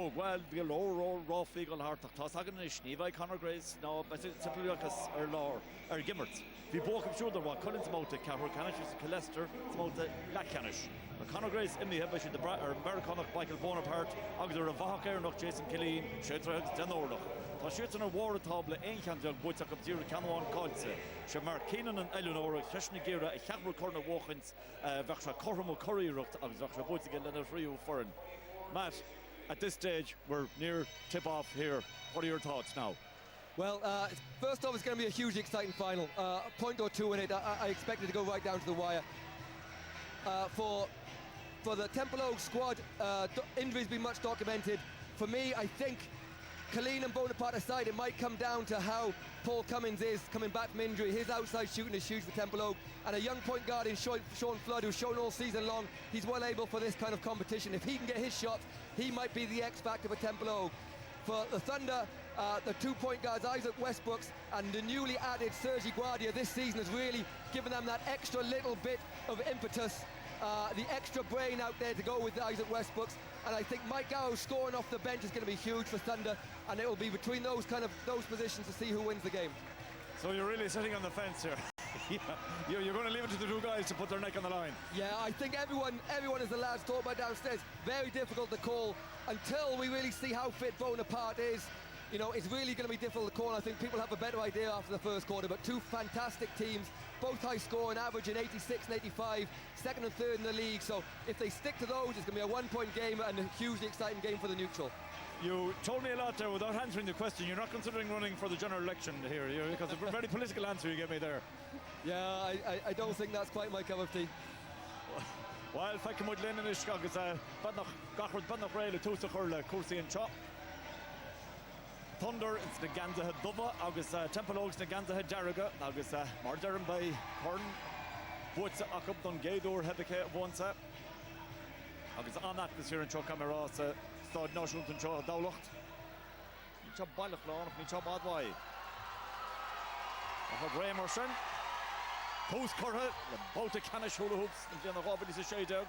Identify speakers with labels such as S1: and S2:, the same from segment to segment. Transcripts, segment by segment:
S1: Templeogue, well, the low roughly go hard to hagen is Neva Conor Grace, no, but Templeogue is Law or Gimmert. We both am sure there was Collins about the Carroll Canish is Colester, it's about the Black Canish. But Conor Grace in the head by the American Michael Bonaparte, Agder of Vahaker, not Jason Killeen, Shetra Denorloch. Tá siúta na war table ein kan jog buitach op dúr canháin cáilte. Se mar Keenan and Eleanor chesna gera a cheabhar corna walkins vechra cormo curryrucht agus vechra buitige lena friú foreign. Matt, at this stage we're near tip off here. What are your thoughts now?
S2: Well, first off, it's going to be a hugely exciting final. A point or two in it, I expect it to go right down to the wire. For the Templeogue squad, injuries been much documented. For me, I think Killeen and Bonaparte aside, it might come down to how Paul Cummins is coming back from injury. His outside shooting is huge for Templeogue, and a young point guard in Sean Flood, who's shown all season long, he's well able for this kind of competition. If he can get his shot, he might be the X factor for Templeogue. For the Thunder, the 2-point guards Isaac Westbrooks and the newly added Sergi Guardia this season has really given them that extra little bit of impetus, the extra brain out there to go with Isaac Westbrooks. And I think Mike Gow scoring off the bench is going to be huge for Thunder, and it will be between those positions to see who wins the game.
S1: So you're really sitting on the fence here. Yeah, you're going to leave it to the two guys to put their neck on the line.
S2: Yeah, I think everyone as the lads talk about downstairs, very difficult to call until we really see how fit Bonaparte is. You know, it's really going to be difficult to call. I think people have a better idea after the first quarter, but two fantastic teams, both high scoring, averaging 86 and 85, second and third in the league. So if they stick to those, it's going to be a one-point game and a hugely exciting game for the neutral.
S1: You told me a lot there without answering the question. You're not considering running for the general election here, because it's a very political answer you gave me there.
S2: Yeah, I don't think that's quite my cup of tea.
S1: Well, if I can with Lennon is agus gachard badnach rail túsa churla cuasaí an chop. Thunder, it's the Ganza Dubba, agus Templeogue's the Ganza Daraga, agus Marderin by Horn, Buitsa Akub Don Gaydor Hebeke Bonsa, agus an atmosphere in Chuck Camera, Stad National and Chuck Dowlacht. You chop Balach Lawn, you chop Adwai. I have Ray Merson, Post Curra, the Bota Canish Hula Hoops, and Jenna Robin is a shade out.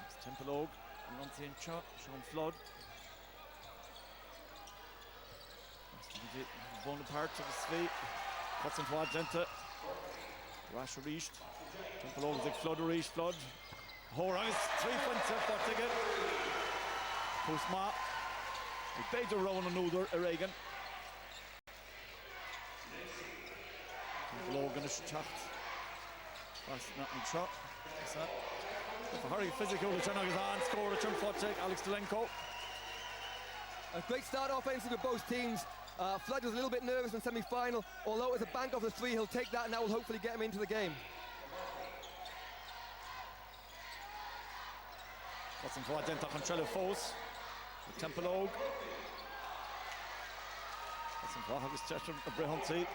S1: It's Templeogue, Nancy and Chuck, Sean Flood. Bonaparte to his feet. Cuts him forward, Genta. Rash reached. Templeogue is like Flood reached. Flood. Horangs, 3 points up that ticket. Post Ma. He paid the round and Uder, Reagan. Templeogue in a shot. That's not in shot. What's that? If a hurry physical, the turn of his hand, score a chunk foot check, Alex Delenko.
S2: A great start offensively with both teams. Flood was a little bit nervous in semi-final, although it was a bank off the three, he'll take that and that will hopefully get him into the game.
S1: What's in forward, Denta Contrello Foes. Templeogue. What's in forward, Haggis Chester, Brehunty.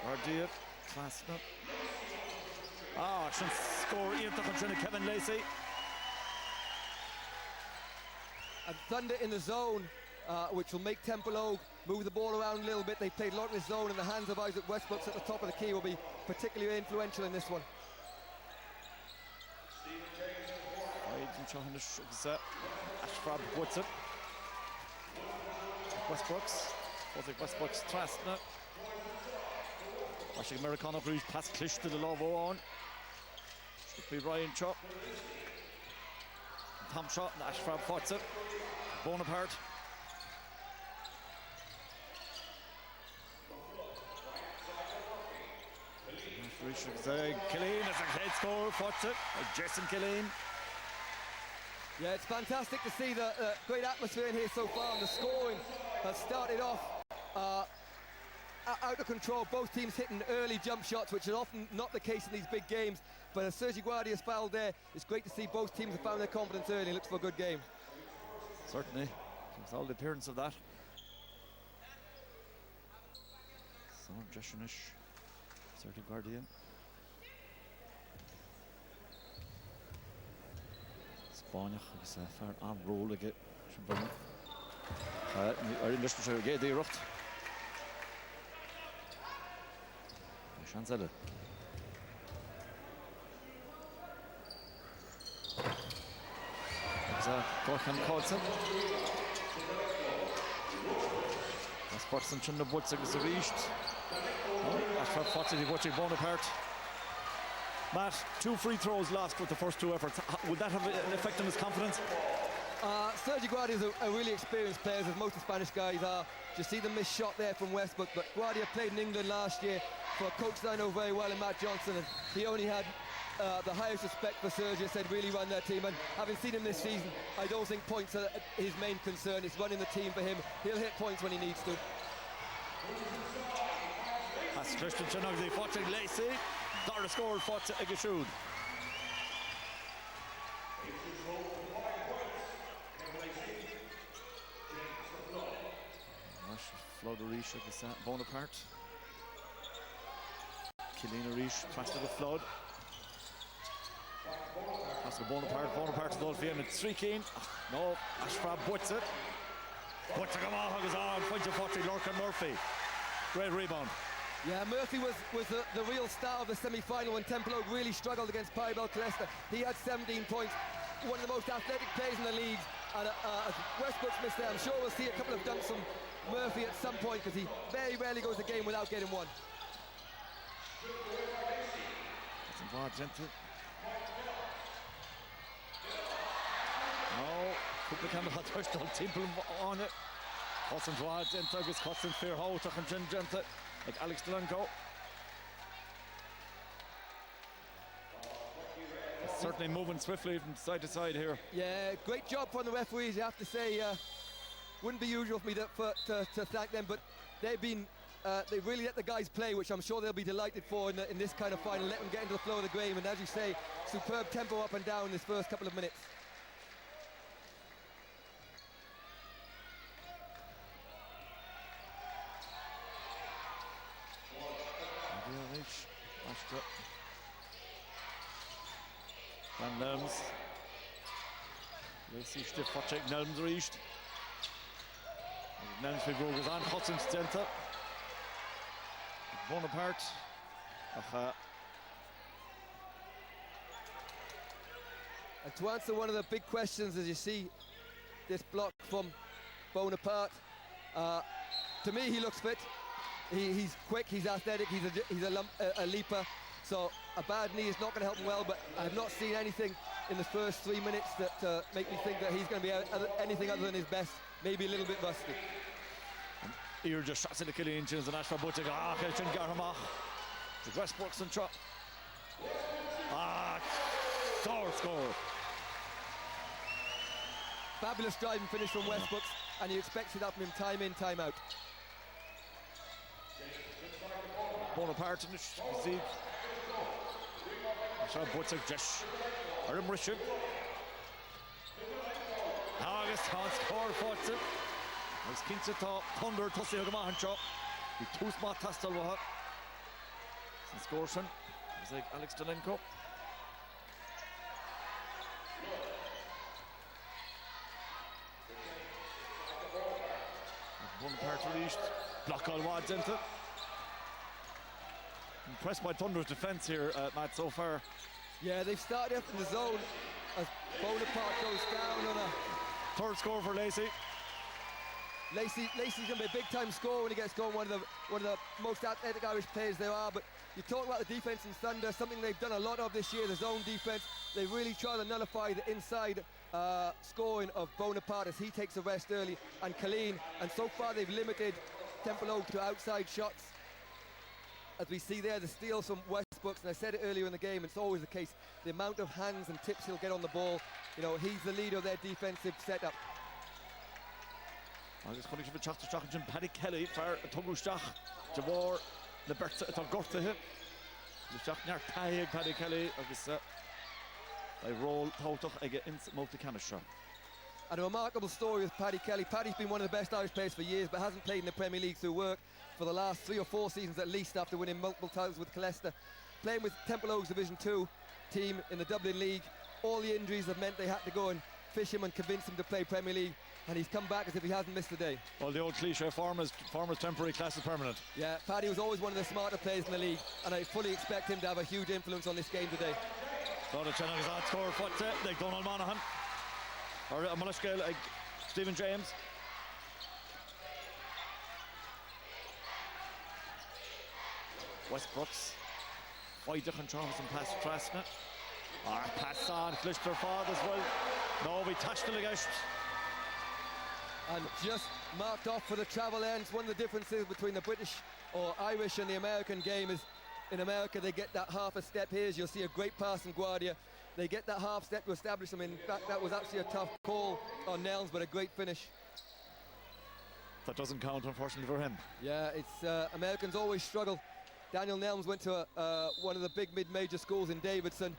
S1: Ardia, Klasnut. Should score Ian Contrello, Kevin Lacey.
S2: And Thunder in the zone, which will make Templeogue move the ball around a little bit. They played a lot in the zone, and the hands of Isaac Westbrooks at the top of the key will be particularly influential in this one.
S1: Ashford puts it. Westbrooks, Trastna. Washing Americano Bruce past Clish to the Lovo on. Should be Ryan Chop. Tom shot and Ashford puts it. Bonaparte. Killeen is a head score, puts it. Jason Killeen.
S2: Yeah, it's fantastic to see the great atmosphere in here so far, and the scoring has started off out of control. Both teams hitting early jump shots, which is often not the case in these big games. But as Sergi Guardia's fouled there, it's great to see both teams have found their confidence early. It looks for a good game.
S1: Certainly, with all the appearance of that. So, Jeshinish, Sergi Guardia. Spánach agus fear an rólaige sin buna. Ar in leis go géad éireacht. Sean Zelle. Gorkan Colson. That's Burton Chunda Butzig is reached. That's for Fotzig Butzig Bonaparte. Matt, 2 free throws lost with the first 2 efforts. Would that have an effect on his confidence?
S2: Sergio Guardia is a really experienced player, as most of the Spanish guys are. You see the missed shot there from Westbrook, but Guardia played in England last year for a coach that I know very well in Matt Johnson, and he only had the highest respect for Sergio, said really run their team, and having seen him this season, I don't think points are his main concern. It's running the team for him. He'll hit points when he needs to.
S1: That's Christian Chinogzi, Fotzig Lacey. Dara scored Fotzig Agashood. Flood Arish against Bonaparte. Killeen Arish tries to the flood. That's the Bonaparte to Dolphin. It's 3 Keane. No, Ashraf Butzit. Butzit goes on. Point of Fotzig, Lorcan Murphy. Great rebound.
S2: Yeah, Murphy was the real star of the semi-final when Templeogue really struggled against Paribel Colesta. He had 17 points. One of the most athletic players in the league. And as Westbrook's missed there, I'm sure we'll see a couple of dunks from Murphy at some point, because he very rarely goes a game without getting one.
S1: Gentle. No, Cooper Campbell had touched on Temple on it. Cossin Dwad, Gentle, agus Cossin Fair Ho, Tuchan Gentle, like Alex Delanco. Certainly moving swiftly from side to side here.
S2: Yeah, great job from the referees, you have to say. Wouldn't be usual for me to thank them, but they've been they really let the guys play, which I'm sure they'll be delighted for in this kind of final. Let them get into the flow of the game, and as you say, superb tempo up and down this first couple of minutes.
S1: Van Nelms. Lacey stiff for check. Nelms reached. Nelms goes on. Hudson Stenta. Bonaparte.
S2: And to answer one of the big questions, as you see this block from Bonaparte, to me he looks fit. He's quick, he's athletic, he's a leaper. So a bad knee is not going to help him well, but I have not seen anything in the first 3 minutes that make me think that he's going to be anything other than his best, maybe a little bit rusty.
S1: You're just shots in the Killeen Chins and Ashford Buttig. Kilchin Garhamach. The Westbrooks and Trot. Score.
S2: Fabulous driving finish from Westbrooks, and you expected that from him time in, time out.
S1: Bonaparte in the Sieg. Ashford Buttig, Jesh. Arim Richard. August Hans score Fotzig. As Kinsita Thunder Tussi Hagamahancho. The 2 smart Tastalwaha. Since Gorson. It's like Alex Delenko. Bonaparte reached. Block all wads into. Impressed by Thunder's defence here, Matt, so far.
S2: Yeah, they've started up in the zone as Bonaparte goes down on a
S1: third score for Lacey.
S2: Lacey's going to be a big-time scorer when he gets going. One of the most athletic Irish players there are. But you talk about the defence in Thunder, something they've done a lot of this year, the zone defence. They really try to nullify the inside scoring of Bonaparte as he takes a rest early, and Killeen. And so far they've limited Templeogue to outside shots. As we see there, the steals from Westbrooks, and I said it earlier in the game, it's always the case, the amount of hands and tips he'll get on the ball. You know, he's the leader of their defensive setup.
S1: Agus chunig sibh teachtarteach Jim Paddy Kelly fear a tugusteach de bhór le berta atá gortathe. Teach near taig Paddy Kelly agus by roll tátoch ige ins móta canistra.
S2: And a remarkable story with Paddy Kelly. Paddy's been one of the best Irish players for years, but hasn't played in the Premier League through work for the last 3 or 4 seasons at least, after winning multiple titles with Colesta. Playing with Templeogue's Division 2 team in the Dublin League, all the injuries have meant they had to go and fish him and convince him to play Premier League, and he's come back as if he hasn't missed a day.
S1: Well, the old cliche, farmers temporary, class is permanent.
S2: Yeah, Paddy was always one of the smarter players in the league, and I fully expect him to have a huge influence on this game today.
S1: Got a chance on score foot like Donald Monaghan. or Malashka, like Stephen James. Westbrooks, 5 different charms and pass to Trasna. Pass on, Clister Ford as well. No, we touched the Ligash.
S2: And just marked off for the travel ends. One of the differences between the British or Irish and the American game is in America they get that half a step here. You'll see a great pass from Guardia. They get that half step to establish them. In fact, that was actually a tough call on Nelms, but a great finish.
S1: That doesn't count, unfortunately, for him.
S2: Yeah, it's Americans always struggle. Daniel Nelms went to one of the big mid-major schools in Davidson.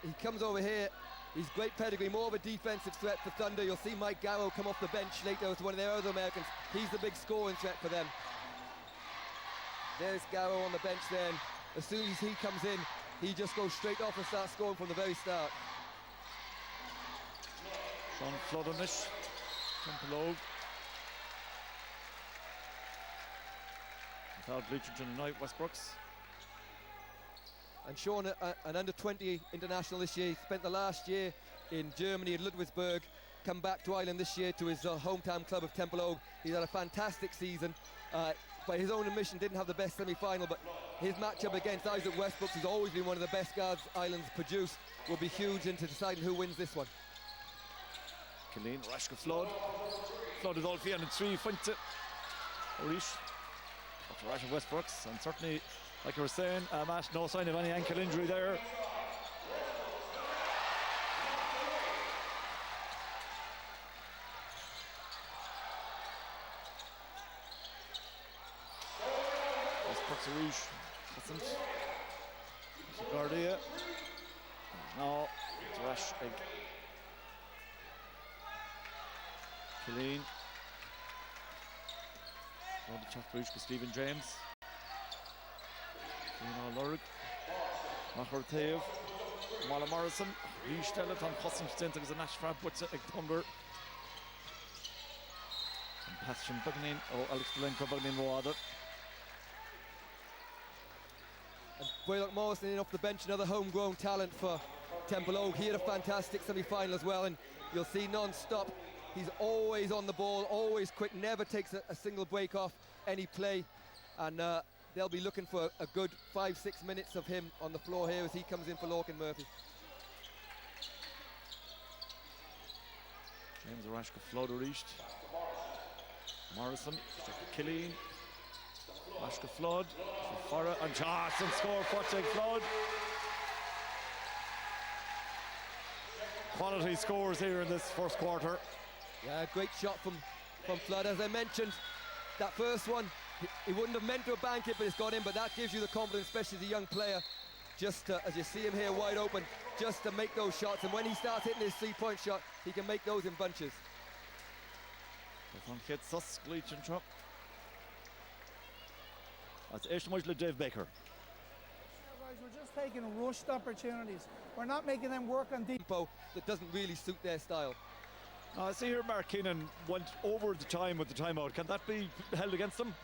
S2: He comes over here. He's great pedigree, more of a defensive threat for Thunder. You'll see Mike Garrow come off the bench later as one of their other Americans. He's the big scoring threat for them. There's Garrow on the bench then. As soon as he comes in, he just goes straight off and starts scoring from the very start.
S1: Sean Flood on this. Templeogue. Without Bleacherton tonight, Westbrooks.
S2: And Sean, an under-20 international this year. He spent the last year in Germany at Ludwigsburg, come back to Ireland this year to his hometown club of Templeogue. He's had a fantastic season. By his own admission, didn't have the best semi-final, but his matchup against Isaac Westbrooks, who's always been one of the best guards Ireland's produced, will be huge into deciding who wins this one.
S1: Killeen, Rashka Flood. Flood is all for and 3, Finte. Orish. Rashka Westbrooks, and certainly, like you were saying, Matt, no sign of any ankle injury there. Westbrooks, Orish, doesn't. Guardia. No, it's Rash. Killeen. On the chat for Stephen James. Lurg. Machar Taev. Mala Morrison. Rhys Stellet on Custom Stint as a Nash Frab puts it Thunder. And pass from Bugnin. Oh, Alex Belenko Bugnin Wada.
S2: And Blaylock Morrison in off the bench, another homegrown talent for Templeogue. He had a fantastic semi-final as well, and you'll see non-stop. He's always on the ball, always quick, never takes a single break off any play. And they'll be looking for a good 5-6 minutes of him on the floor here as he comes in for Lorcan Murphy.
S1: James Arashka Flood reached. Morrison, Killeen. Arashka Flood, Farah and Johnson score for Flood. Quality scores here in this first quarter.
S2: Yeah, great shot from Flood. As I mentioned, that first one, he wouldn't have meant to bank it, but it's got in. But that gives you the confidence, especially as a young player, just to, as you see him here wide open, just to make those shots. And when he starts hitting his three-point shot, he can make those in bunches. That's
S1: Dave Baker.
S3: Guys, we're just taking rushed opportunities. We're not making them work on deep.
S2: Tempo that doesn't really suit their style.
S1: I see here Mark Keenan went over the time with the timeout. Can that be held against them?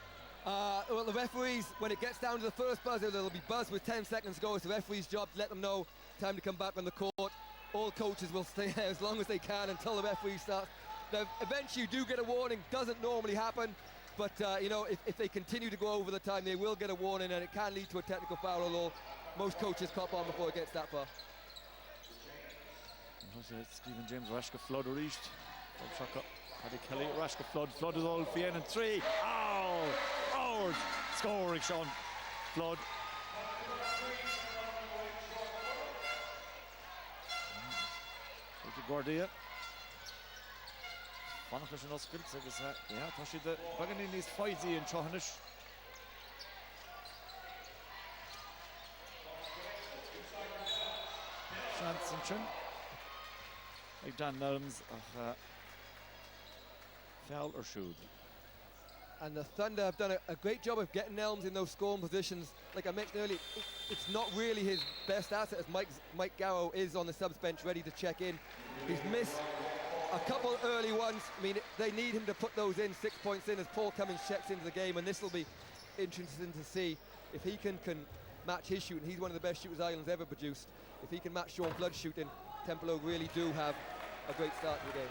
S2: Well, the referees, when it gets down to the first buzzer, there'll be buzz with 10 seconds to go. It's the referee's job to let them know time to come back on the court. All coaches will stay there as long as they can until the referee starts. Now, eventually you do get a warning. Doesn't normally happen, but you know, if they continue to go over the time, they will get a warning, and it can lead to a technical foul, although most coaches cop on before it gets that far.
S1: Stephen James, Rashka Flood reached. Paddy Kelly, Rashka Flood. Flood is all Fien and 3. Oh! Howard scoring, Sean Flood. Guardia. Fanachas yn osgwyd, sef ys yeah, Toshi the Bagan in his fighty in Chohanish. Chance and Chin. Like Dan Nelms of foul or shoot.
S2: And the Thunder have done a great job of getting Nelms in those scoring positions. Like I mentioned earlier, it's not really his best asset as Mike Garrow is on the subs bench ready to check in. He's missed a couple early ones. I mean, they need him to put those in, 6 points in as Paul Cummins checks into the game, and this will be interesting to see if he can match his shooting. He's one of the best shooters Ireland's ever produced. If he can match Sean Flood's shooting, Templeogue really do have a great start to the game.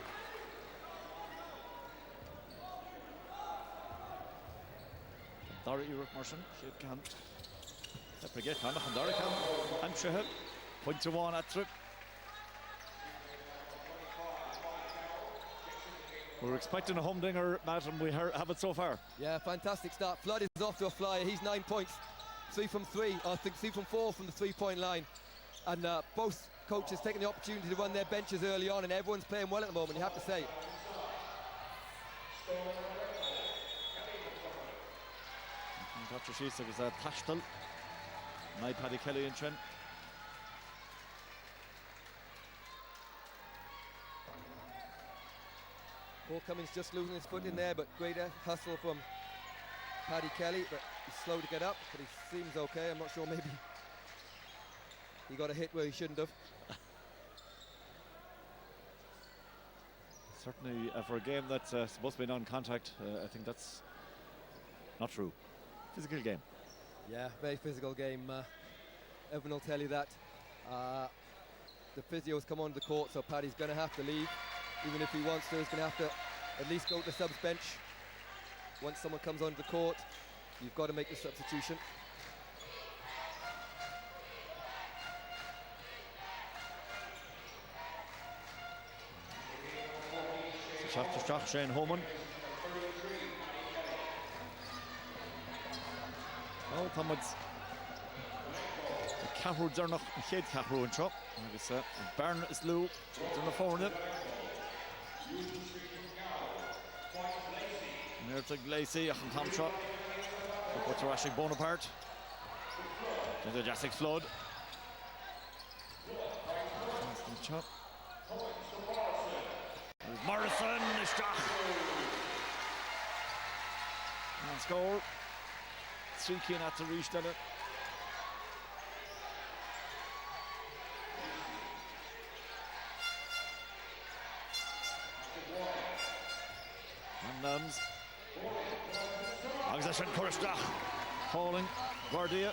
S1: Dara Eric Marson, Shade Khan. Forget Khan, Dara Khan, and Shahab. Point to one at trip. We're expecting a humdinger, Matt, and we have it so far.
S2: Yeah, fantastic start. Flood is off to a flyer. He's 9 points. 3 from 3, I think 3 from 4 from the three-point line. And both coaches taking the opportunity to run their benches early on, and everyone's playing well at the moment, you have to say.
S1: Dr. Sheesig is a Tashtal. My Paddy Kelly and Trent.
S2: Paul Cummings just losing his foot in there, but great hustle from Paddy Kelly, but he's slow to get up, but he seems okay. I'm not sure, maybe he got a hit where he shouldn't have.
S1: Certainly for a game that's supposed to be non-contact, I think that's not true. Physical game.
S2: Yeah, very physical game. Everyone will tell you that. The physio's come onto the court, so Paddy's going to have to leave. Even if he wants to, he's going to have to at least go to the subs bench. Once someone comes onto the court, you've got to make the substitution.
S1: Shot to shot, Shane Homan. Oh, Thomas. The Cahroods are not Shade Cahroo in shot. I guess Barn is Lou. It's on the forward. Near to Glacy, Achim Tom shot. Up to Rashik Bonaparte. Then the Jessic Flood. Shot. There's Morrison, the shot. And score. 3 keen at the reach, done it. And Nums. Organization Kurishta. Hauling. Guardia.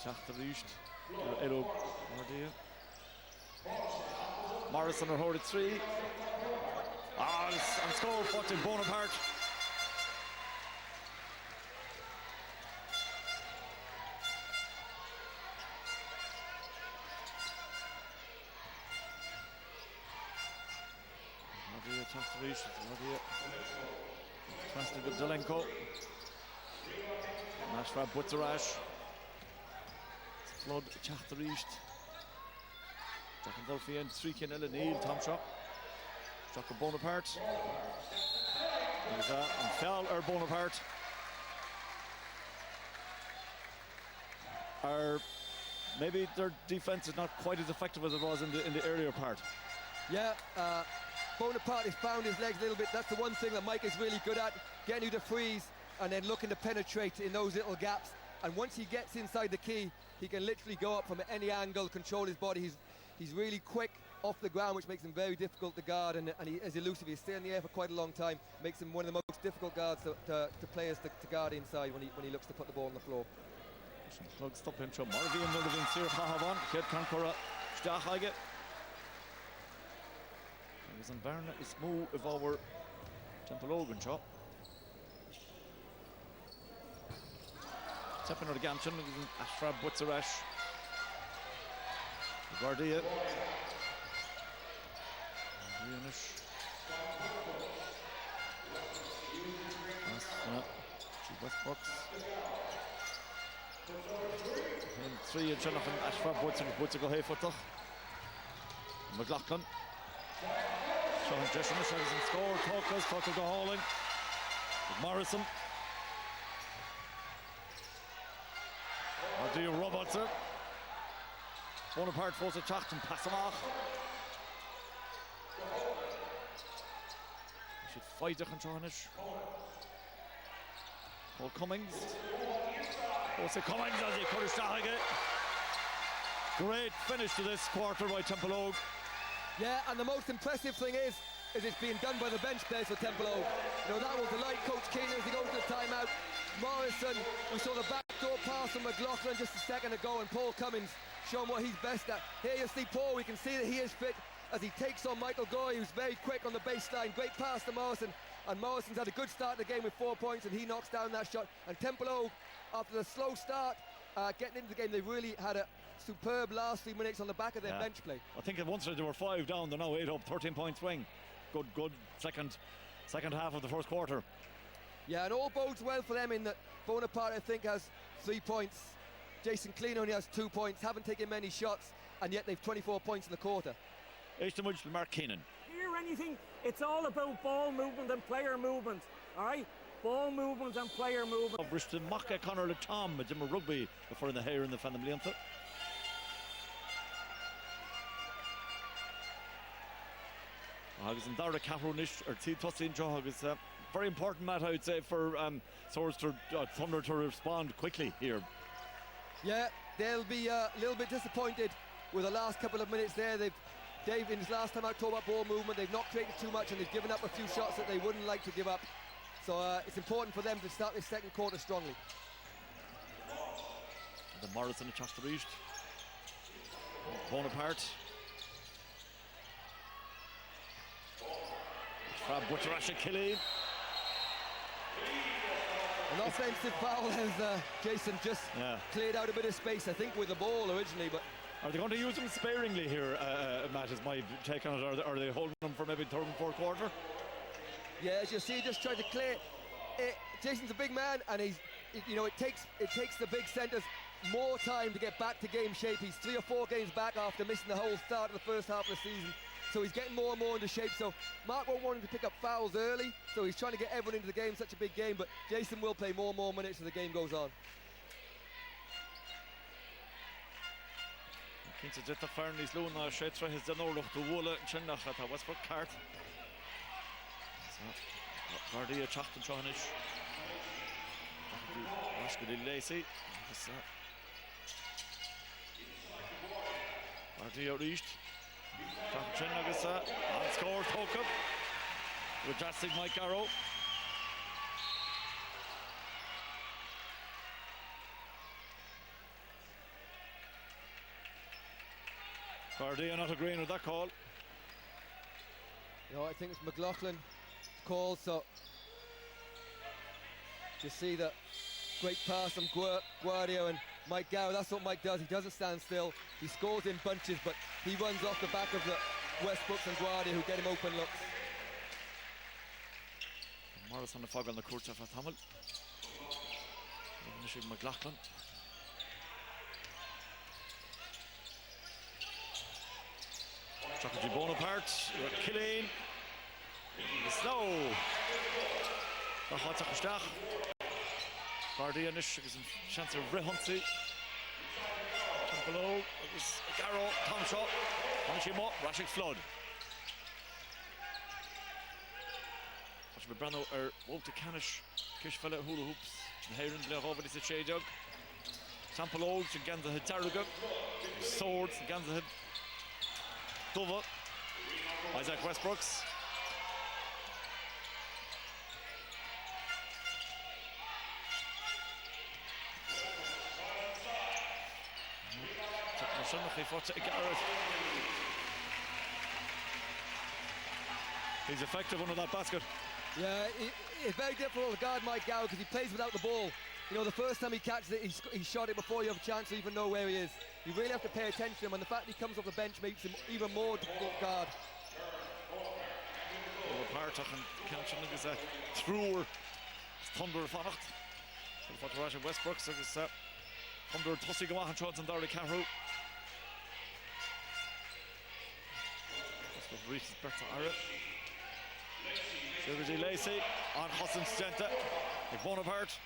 S1: Shot the reach. Edo Guardia. Morrison are holding 3. And score for Bonaparte. Guardia attack the reach. Guardia. Trusted with Zelenko. Nashra Butzarash. Flood attack the reach. Jack and Dolphy and 3 kin Ellen Neil, Tom shot. Jack Bonaparte. And foul or Bonaparte. Maybe their defense is not quite as effective as it was in the earlier part.
S2: Yeah, Bonaparte has found his legs a little bit. That's the one thing that Mike is really good at, getting you to freeze and then looking to penetrate in those little gaps. And once he gets inside the key, he can literally go up from any angle, control his body. He's really quick off the ground, which makes him very difficult to guard, and he is elusive. He stays in the air for quite a long time, makes him one of the most difficult guards to players to guard inside when he looks to put the ball on the floor.
S1: Stop him from Marvin, Mulligan, Sir Hahavan, Kid Kankora, Stachage. Is on Barna is move of our Templeogue shot. Stepping out again, Ashraf Butzarash. Guardia. Westbrooks. And 3 and Jonathan Ashraf Butzarash go hey foot. McLaughlin. Sean Jessup and score. Tucker go hauling. Morrison. Guardia Robertson. Bonaparte force attack and pass him off. Should fight the controlnish. Paul Cummings. Also Cummings as he could have Great finish to this quarter by Templeogue.
S2: Yeah, and the most impressive thing is it's being done by the bench players for Templeogue. You know, that will delight Coach Keenan as he goes to the timeout. Morrison, we saw the back backdoor pass from McLaughlin just a second ago, and Paul Cummins showing what he's best at. Here you see Paul, we can see that he is fit as he takes on Michael Goy, who's very quick on the baseline. Great pass to Morrison, and Morrison's had a good start to the game with 4 points, and he knocks down that shot. And Templeogue, after the slow start, getting into the game, they really had a superb last 3 minutes on the back of their bench play.
S1: I think at once they were 5 down, they're now 8 up, 13-point swing. Good second half of the first quarter.
S2: Yeah, and all bodes well for them in that Bonaparte, I think, has 3 points. Jason Clean only has 2 points, haven't taken many shots, and yet they've 24 points in the quarter.
S1: Mark Keenan.
S4: Hear anything? It's all about ball movement and player movement, all right? Ball movement and player movement.
S1: Bristol Maka Connor le Tom, a Jimmer Rugby, before in the hair in the Fan Blianta. Agus an Dara Cahronish or T Tosin Joe is very important, Matt, I would say, for Swords to Thunder to respond quickly here.
S2: Yeah, they'll be a little bit disappointed with the last couple of minutes there. Dave, in his last time out, talked about ball movement. They've not created too much, and they've given up a few shots that they wouldn't like to give up. So it's important for them to start this second quarter strongly.
S1: The Morrison at Chester East. Bonaparte. From Butcherasha Killeen.
S2: An offensive foul as Jason just cleared out a bit of space, I think, with the ball originally, but
S1: are they going to use them sparingly here, Matt, is my take on it? Are they holding them for maybe third and fourth quarter?
S2: Yeah, as you see, just trying to clear. Jason's a big man, and it takes the big centres more time to get back to game shape. He's 3 or 4 games back after missing the whole start of the first half of the season. So he's getting more and more into shape. So Mark won't want him to pick up fouls early. So he's trying to get everyone into the game, such a big game. But Jason will play more and more minutes as the game goes on.
S1: Kinsa Jetta Farnley's Luna, Shetra has done all of the Woola, Chinach at a Westbrook cart. So, Gardia Chachtan Chonish. Rashkadi Lacey. Gardia reached. Chinagasa, and scored Hookup. With drastic Mike Garrow. Gardia not agreeing with that call.
S2: I think it's McLaughlin's call, so you see that great pass from Guardia and Mike Gow. That's what Mike does. He doesn't stand still. He scores in bunches, but he runs off the back of the Westbrooks and Guardia, who get him open looks.
S1: Morris on the fog on the court of Hamel. McLaughlin. Chocolate Bonaparte, Killeen. The snow. The hot Stach. Guardia Nish is in chance of Rehunty. Below, it was Garrow, Tom Shaw, Hanishimo, Rashik Flood. Brano Walter Canish, Kishfella Hula Hoops, Heron Blehover is a shade jug. Templeogue, Ganza Head Tarraga, Swords, Ganza Head Dova, Isaac Westbrooks. He's effective under that basket.
S2: Yeah, it's very difficult to guard Mike Gow because he plays without the ball. The first time he catches it, he shot it before you have a chance to even know where he is. You really have to pay attention to him, and the fact he comes off the bench makes him even more difficult to guard.
S1: Partoch and Kenchen is a thrower. Thunder Fannacht. What Westbrooks is Thunder Tussi Gawahan Shots and Darley Carrow. Reaches Bertha Arra. Silvergy Lacey on Hassan Stenta. Bonaparte.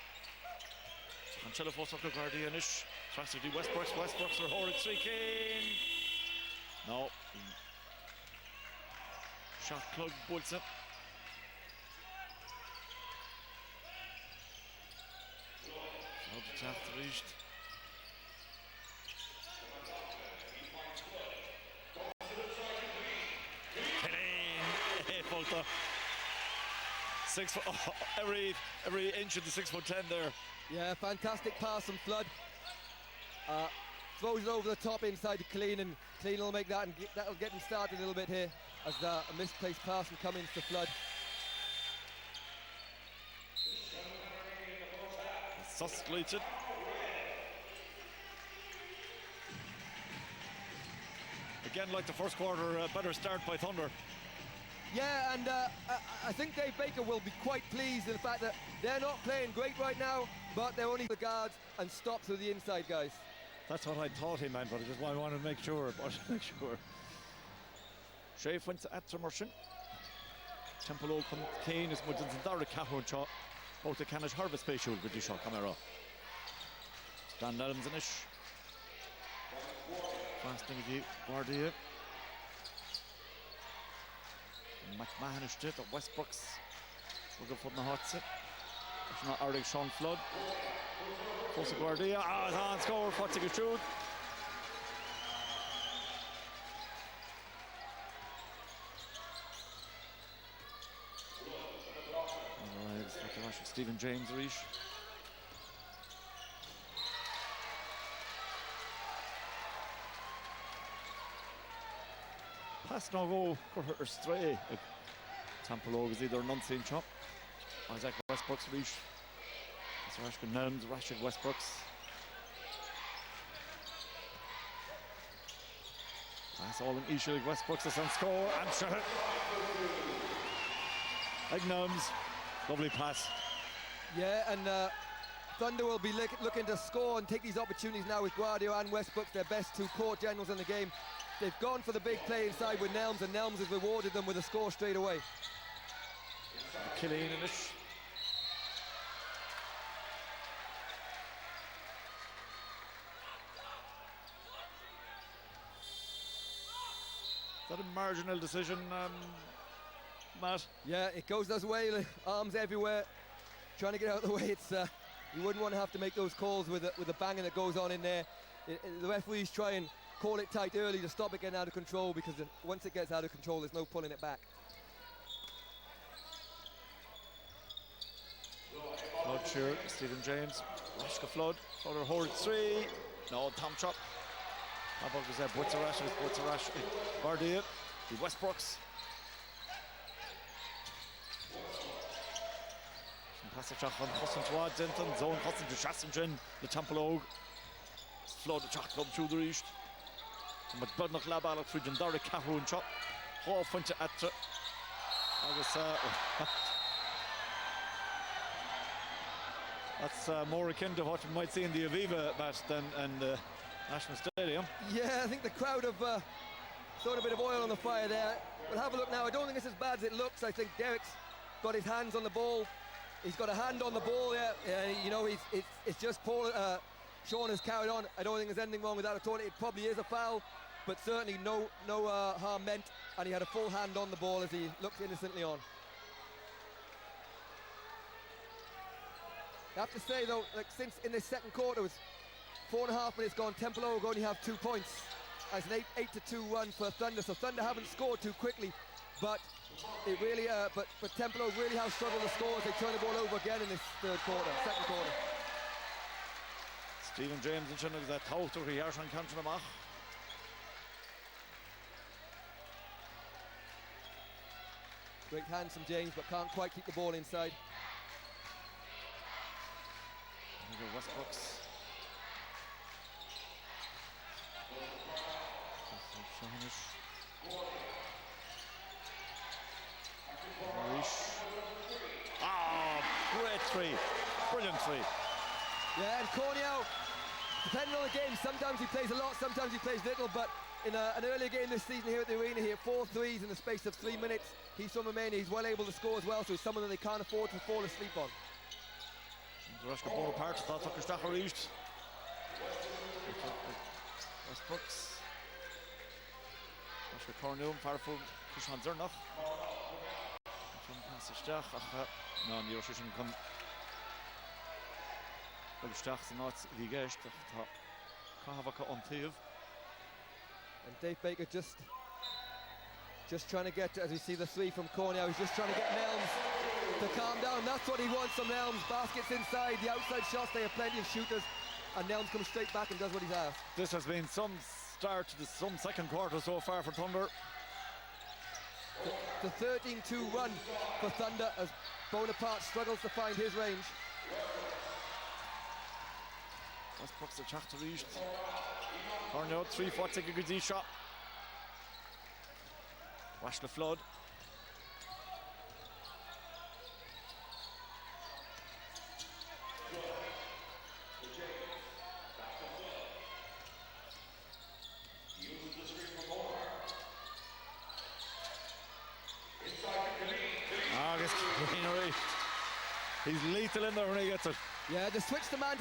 S1: And Chelifo Sucker Guardianish. Tries to do Westbrooks. Westbrooks are horrid streaking. No. Shot plug Bulsa. How the tap reached. Every inch of the 6'10" there.
S2: Yeah, fantastic pass from Flood. Throws it over the top inside to Clean, and Clean will make that, and that'll get him started a little bit here as a misplaced pass from Cummins to Flood.
S1: Susclated. Again, like the first quarter, a better start by Thunder.
S2: Yeah, and I think Dave Baker will be quite pleased in the fact that they're not playing great right now, but they're only the guards and stop through the inside, guys.
S1: That's what I thought he meant, but I just wanted to make sure. Shea went at Merchant. Templeogue Kane is much in Derek Cahill shot. Both the Canish Harvest Special with the shot camera. Stan Adams in it. Fasting with you, Bardia. McMahon is straight at Westbrooks. We're going to put in the hot seat. It's not Eric Sean Flood. Close to Guardia. It's on score. What's a shoot? Stephen James Reach. Pass no go for stray. Templeogue is either an unseen chop. Isaac Westbrooks Reach. Rashford Nelms, Rashford Westbrooks. That's all in Isha. Westbrooks is on score and shot it. Like Nelms. Lovely pass.
S2: Yeah, and Thunder will be looking to score and take these opportunities now with Guardio and Westbrooks, their best two court generals in the game. They've gone for the big play inside with Nelms, and Nelms has rewarded them with a score straight away.
S1: Killeen in it. Is that a marginal decision, Matt?
S2: Yeah, it goes this way, arms everywhere, trying to get out of the way. It's you wouldn't want to have to make those calls with the banging that goes on in there. The referees try and call it tight early to stop it getting out of control, because once it gets out of control, there's no pulling it back.
S1: Flood sure, Stephen James, Rashka Flood, Flood hold three. No, Tom Chop. How about was that? Butzarash, Bardia, the Westbrooks. Passage on Husson towards Denton, zone Husson to Shassingen, the Templeogue. Flood the shot come through the reach. But Budnock Labala through Jandari Cahu and Chop. Half went to Atra. I guess that's more akin to what you might see in the Aviva match than in the National Stadium.
S2: Yeah, I think the crowd have thrown a bit of oil on the fire there. We'll have a look now. I don't think it's as bad as it looks. I think Derek's got his hands on the ball. He's got a hand on the ball there. You know, it's just Paul. Sean has carried on. I don't think there's anything wrong with that at all. It probably is a foul, but certainly no harm meant. And he had a full hand on the ball as he looked innocently on. I have to say though, like since in this second quarter, it was 4.5 minutes gone. Templeogue only have 2 points. It's an 8-2 run for Thunder. So Thunder haven't scored too quickly, but it really, but Templeogue really have struggled to score as they turn the ball over again in this second quarter.
S1: Stephen James and Shinnig that taught over here on country amach.
S2: Great hands from James, but can't quite keep the ball inside.
S1: There we go, Westbrooks. Great three. Brilliant three.
S2: Yeah, and Cornell, depending on the game, sometimes he plays a lot, sometimes he plays little, but in an earlier game this season here at the arena, he had 4 threes in the space of 3 minutes. He's from Romania, he's well able to score as well, so he's someone that they can't afford to fall asleep on.
S1: Rashka ball apart, thought Tucker Stacher reached. Westbrooks. Rashka Cornell, powerful, Kushan Zernach. From passage Stach, no, the Russian come. Stach, the Knots, the Geist, Kahavaka on Tiev.
S2: And Dave Baker just trying to get, as we see the three from Cornell, he's just trying to get Nelms to calm down. That's what he wants from Nelms. Baskets inside, the outside shots, they have plenty of shooters. And Nelms comes straight back and does what he's asked.
S1: This has been some start to some second quarter so far for Thunder.
S2: The 13-2 run for Thunder as Bonaparte struggles to find his range.
S1: Westbrook's the check to reach. Cornell 3-4 take a good shot. Wash the flood. He's lethal in there when he gets it.
S2: Yeah, the switch to man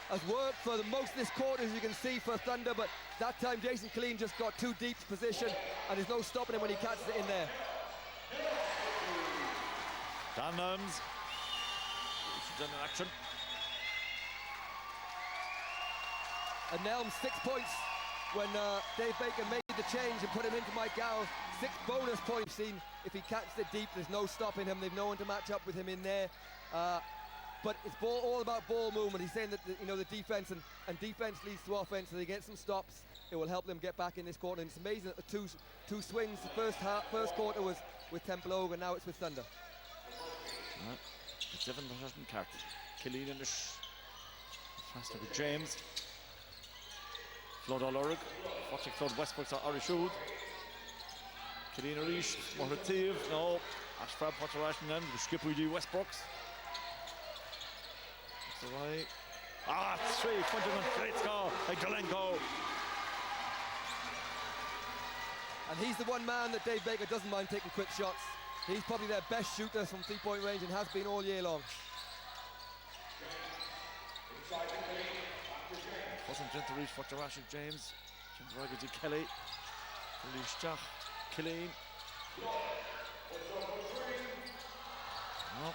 S2: has worked for the most of this quarter, as you can see, for Thunder, but that time Jason Killeen just got too deep position and there's no stopping him when he catches it in there.
S1: Dan Nelms. He's done in action.
S2: And Nelms 6 points when Dave Baker made the change and put him into Mike Gow. 6 bonus points seen if he catches it deep. There's no stopping him. They've no one to match up with him in there. But it's all about ball movement. He's saying that the defense and defense leads to offense. So they get some stops, it will help them get back in this quarter. And it's amazing that the two swings. The first quarter was with Templeogue, and now it's with Thunder.
S1: Right. It's even the second card. Killeen in the faster with James. Flood all Org. Watching Flood Westbrook's on Arishud. Killeen Arish. Mohativ. No. Ashfab Potter Ashton then. The skip we do Westbrooks. That's the way. It's 3. Great score. Like Jalenko.
S2: And he's the one man that Dave Baker doesn't mind taking quick shots. He's probably their best shooter from three-point range and has been all year long.
S1: Wasn't gentle reach for Jarashik James. Jim Kelly. Release Jack. Killeen. No.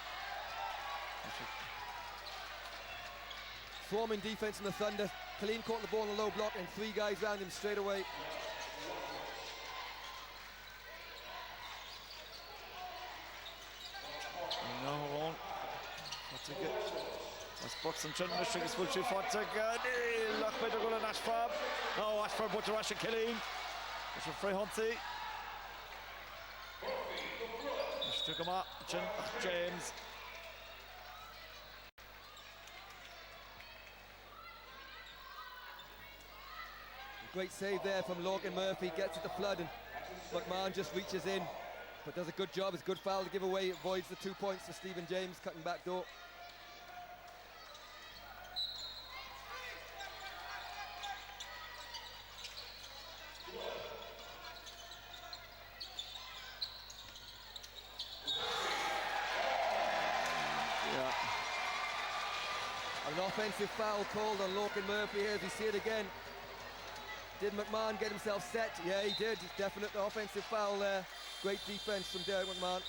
S2: Swarming defense in the Thunder. Killeen caught the ball in the low block and 3 guys round him straight away.
S1: No, won't. Westbrook's and Chinton, Michigan's full 2-4. Lock better goal on Ashfab. No, Ashfab, but Jarashik Killeen. That's Frey Hunty. Took him up. James.
S2: Great save there from Logan Murphy. Gets it to Flood and McMahon just reaches in, but does a good job. It's a good foul to give away. It avoids the 2 points to Stephen James, cutting back door. An offensive foul called on Logan Murphy here as we see it again. Did McMahon get himself set? Yeah, he did. Definite offensive foul there. Great defense from Derek McMahon.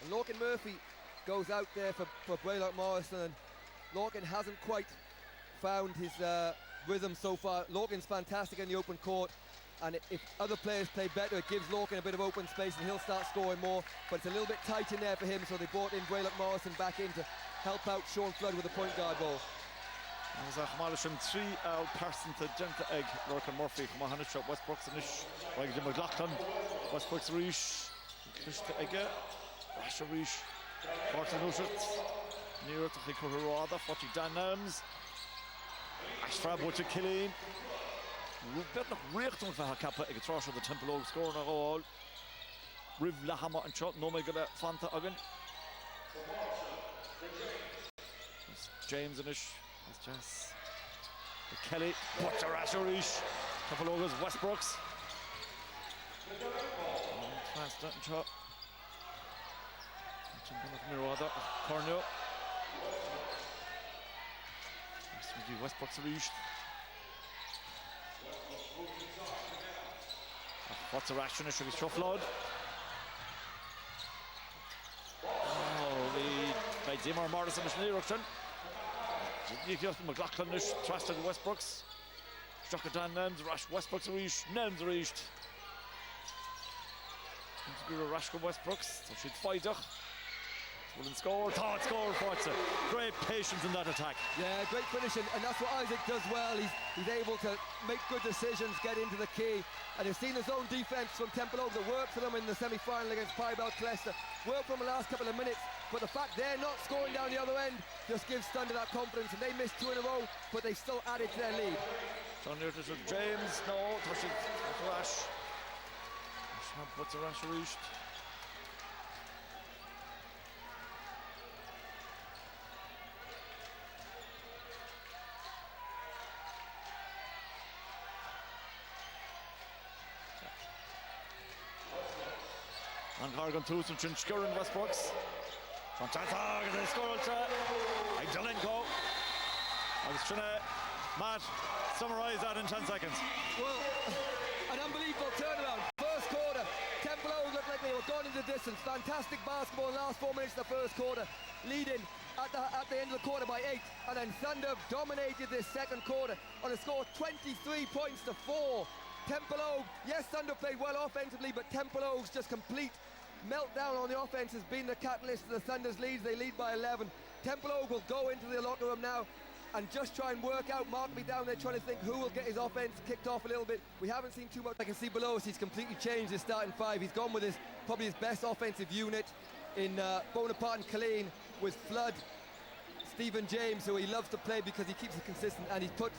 S2: And Logan Murphy goes out there for Braylock Morrison, and Logan hasn't quite found his rhythm so far. Logan's fantastic in the open court, and if other players play better, it gives Logan a bit of open space and he'll start scoring more, but it's a little bit tight in there for him, so they brought in Braylock Morrison back in to help out Sean Flood with a point guard ball.
S1: There's a Malisham 3 person to Genta Egg, Lorcan Murphy, Mohamed Shot, Westbrook's and Ish, Jim McLaughlin, Westbrook's Rish, Krista Egge, Rasha Rish, Martin Ushert, Near to Hikuhurada, Forty Dan Nelms, Ashfab Butcher Killeen. Bet nog richting van haar kappen. Ik trouwens op de Templeogue score naar al. Riv Lahama en shot. No make that Fanta again. James and Ish. That's just Kelly. Butcher Asherish. Templeogue's Westbrooks. Fast and shot. Mirada. Cornell. Westbrooks Rish. What's the reaction? Should be Shufflod. By Dimar Morrison is near action. You get McLaughlin is trusted Westbrooks. Struck it down, Nelms, Rash, Westbrook's reached, Nelms reached. Rash go Westbrooks, so she'd fight it. Wouldn't score, thought score for it. Great patience in that attack.
S2: Yeah, great finishing, and that's what Isaac does well. He's able to make good decisions, get into the key, and you've seen his own defence from Templeogue that worked for them in the semi-final against Pyrebelt Clester. Worked for them the last couple of minutes, but the fact they're not scoring down the other end just gives Thunder that confidence, and they missed 2 in a row, but they still added to their lead.
S1: Thunder to James, no, touching Rash. Puts a Rash reached. An Cargan Tusen Chin Skurren Westbrooks. From Tatag, they score it. Agdalenko. I was trying to, Matt, summarise that in 10 seconds.
S2: Well, an unbelievable turnaround. First quarter, Templeogue looked like they were gone into the distance. Fantastic basketball in the last 4 minutes of the first quarter, leading at the end of the quarter by 8. And then Thunder dominated this second quarter on a score of 23 points to 4. Templeogue, yes, Thunder played well offensively, but Templeogue's just complete meltdown on the offense has been the catalyst to the Thunder's leads. They lead by 11. Templeogue will go into the locker room now and just try and work out. Mark me down there trying to think who will get his offense kicked off a little bit. We haven't seen too much. I can see below us he's completely changed his starting 5. He's gone with his probably his best offensive unit in Bonaparte and Colleen, with Flood, Stephen James, who he loves to play because he keeps it consistent, and he's put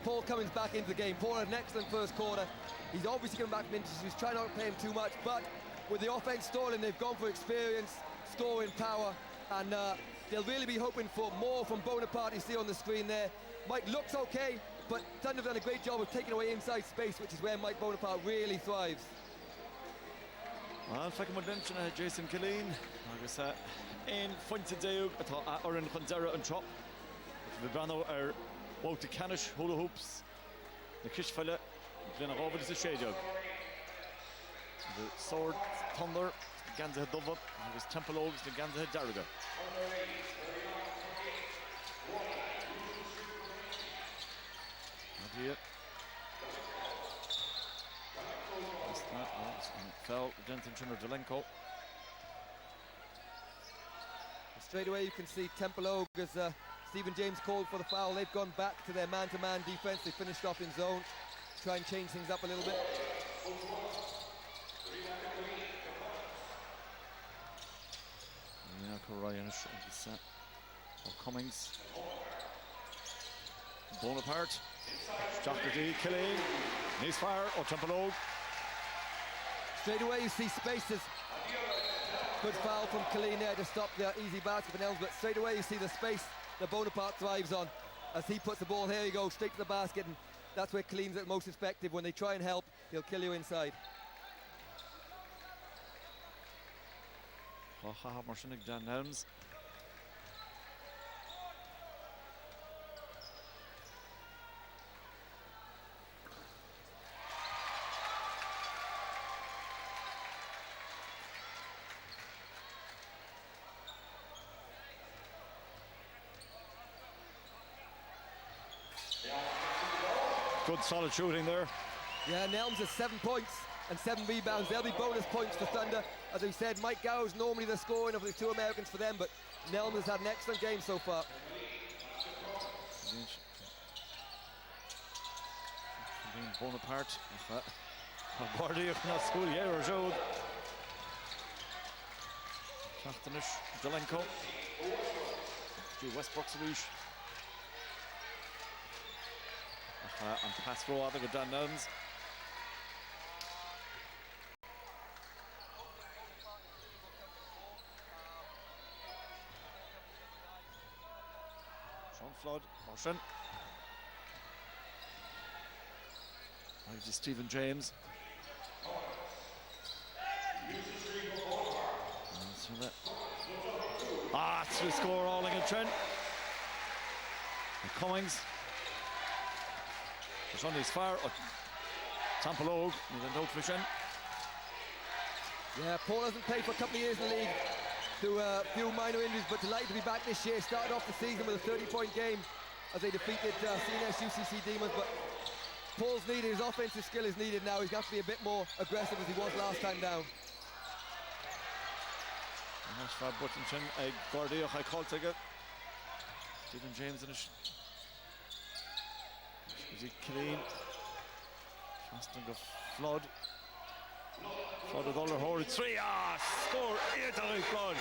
S2: Paul Cummins back into the game. Paul had an excellent first quarter. He's obviously coming back from injuries, so he's trying not to play him too much, but with the offense stalling, they've gone for experience, scoring power, and they'll really be hoping for more from Bonaparte. You see on the screen there. Mike looks okay, but Thunder have done a great job of taking away inside space, which is where Mike Bonaparte really thrives.
S1: Well, feicim mod bench Jason Killeen, agus ein fointe deug atá ar an chundera an trop. Vi brano Wouter Canish hula hoops, na kisfile, glen over is a shadjog. The sword Thunder, Ganza head Dublin, agus Templeogue, the Ganza head Darriga. Fell Denton Trimmer Delenko.
S2: Straight away you can see Templeogue, as Stephen James called for the foul. They've gone back to their man-to-man defense. They finished off in zone, try and change things up a little bit.
S1: Ryan Cummings, Bonaparte, Dr. D, Killeen, Nice Fire, or Templeogue.
S2: Straight away you see spaces. Good foul from Colleen there to stop the easy basket for Nelms, but straight away you see the space that Bonaparte thrives on. As he puts the ball, here you go, straight to the basket, and that's where Colleen's at most effective. When they try and help, he'll kill you inside.
S1: Marshall Dan Nelms. Good solid shooting there.
S2: Yeah, Nelms has 7 points and 7 rebounds. They'll be bonus points for Thunder. As we said, Mike Gow's normally the scoring of the 2 Americans for them, but Nelms has had an excellent game so far.
S1: Bonaparte. Bardi of na school year or so. Chachtanish, Delenko. Westbrook's reach. And pass throw out of Dan Nelms. Sean Flood, motion. Right, Stephen James. It's the score all in Trent. And Cummings. Sundays far. Templeogue, and then Doug Fishin.
S2: Yeah, Paul hasn't played for a couple of years in the league through a few minor injuries, but delighted to be back this year. Started off the season with a 30-point game as they defeated CNS UCC Demons, but pull's needed, his offensive skill is needed now. He's got to be a bit more aggressive as he was last time down.
S1: Nashford Button, Guardioch, I call to get Stephen James in it. Is he clean? Trusting the Flood. Flood with Ulster Horde 3. Score 8 Flood.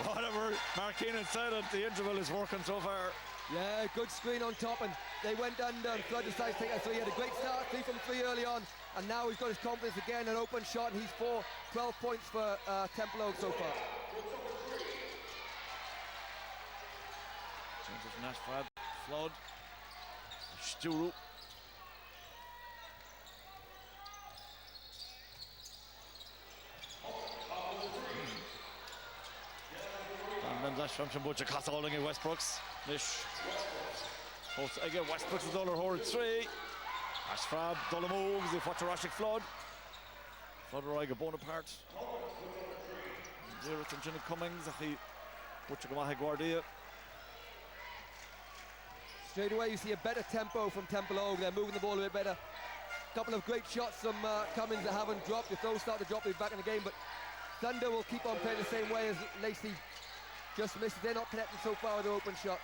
S1: Whatever Mark Keenan said at the interval is working so far.
S2: Yeah, good screen on top, and they went under and Flood decided to take that. So he had a great start, 3 from 3 early on, and now he's got his confidence again, an open shot, and he's 12 points for Templeogue so far.
S1: Change of Nashford, Flood, Sturu. And then Dash from Butcher Castle in Westbrooks. Nish. Both again, Westbrooks with Ulster Horde 3. Ashfab, Dullamoog, the Fortrashik Flood. Flood Roiga Bonaparte. Zero from Jenna Cummings, Butcher Gamahe Guardia.
S2: Straight away you see a better tempo from Templeogue. They're moving the ball a bit better. Couple of great shots from Cummings that haven't dropped. If those start to drop, they'll be back in the game. But Thunder will keep on playing the same way as Lacey just missed. They're not connected so far with their open shots.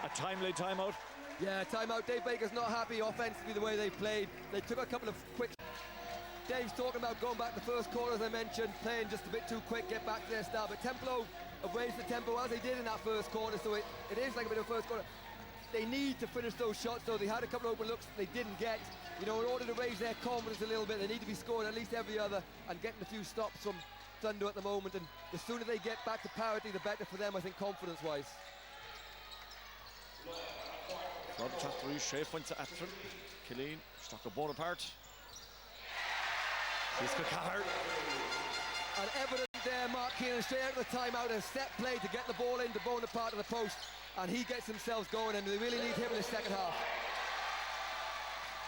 S1: A timely timeout.
S2: Yeah, timeout. Dave Baker's not happy offensively the way they played. They took a couple of quick... Dave's talking about going back to the first quarter, as I mentioned, playing just a bit too quick, get back to their start. But Templeogue have raised the tempo as they did in that first quarter, so it is like a bit of a first quarter. They need to finish those shots, though. They had a couple of open looks that they didn't get. You know, in order to raise their confidence a little bit, they need to be scoring at least every other and getting a few stops from Thunder at the moment. And the sooner they get back to parity, the better for them, I think, confidence-wise.
S1: Flood Chatteri, Shea points at Atrin. Killeen, Stocker Bonaparte. Fiska Cahar.
S2: And evident there, Mark Keenan straight out of the timeout, a set play to get the ball into Bonaparte of the post, and he gets himself going, and they really need him in the second half.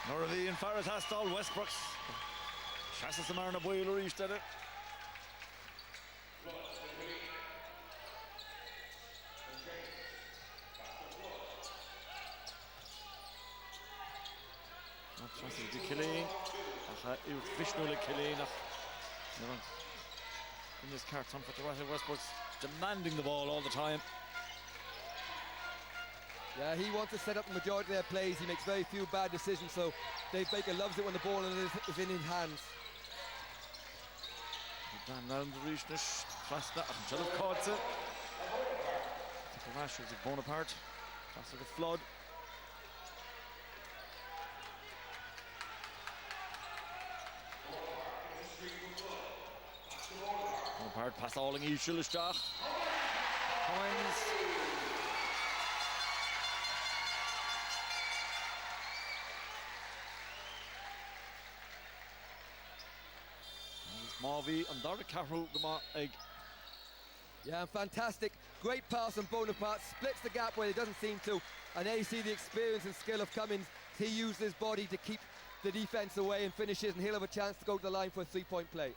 S1: Northy and Farrett Hastall, Westbrooks. Chassis the Marna Boiler, he did it. Chassis de Killeen. Vishnu le Killeen. In this carton for the Westbrooks, demanding the ball all the time.
S2: Yeah, he wants to set up the majority of their plays. He makes very few bad decisions, so Dave Baker loves it when the ball is in his hands.
S1: Dan down the Rishnish, Trasna, Angela caught it. The Rash was a Bonaparte. Trasna the Flood. Bonaparte pass all in Ishilistach. Coins. Marvy and Dara Carroll, egg.
S2: Yeah, fantastic. Great pass on Bonaparte, splits the gap where he doesn't seem to. And there you see the experience and skill of Cummings. He used his body to keep the defense away and finishes, and he'll have a chance to go to the line for a three-point play.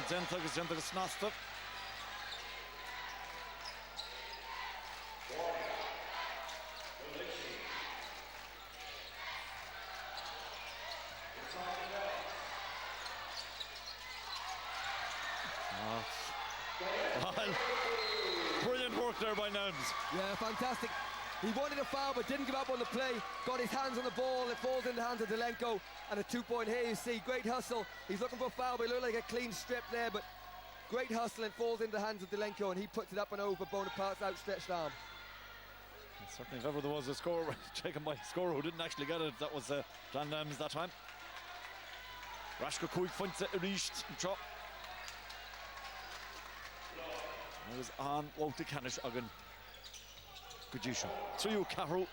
S1: Zentag Snasta. Brilliant work there by Nelms.
S2: Yeah, fantastic. He wanted a foul but didn't give up on the play. Got his hands on the ball. It falls in the hands of Delenko. And a 2-point here, you see. Great hustle. He's looking for a foul, but it looked like a clean strip there. But great hustle and falls into the hands of Delenko, and he puts it up and over Bonaparte's outstretched arm.
S1: And certainly, if ever there was a score taken by a scorer who didn't actually get it, that was John Nelms that time. Rashko Kuik finds it reached. It was on Walter Canish again. Gujisha. 3-0 Carroll.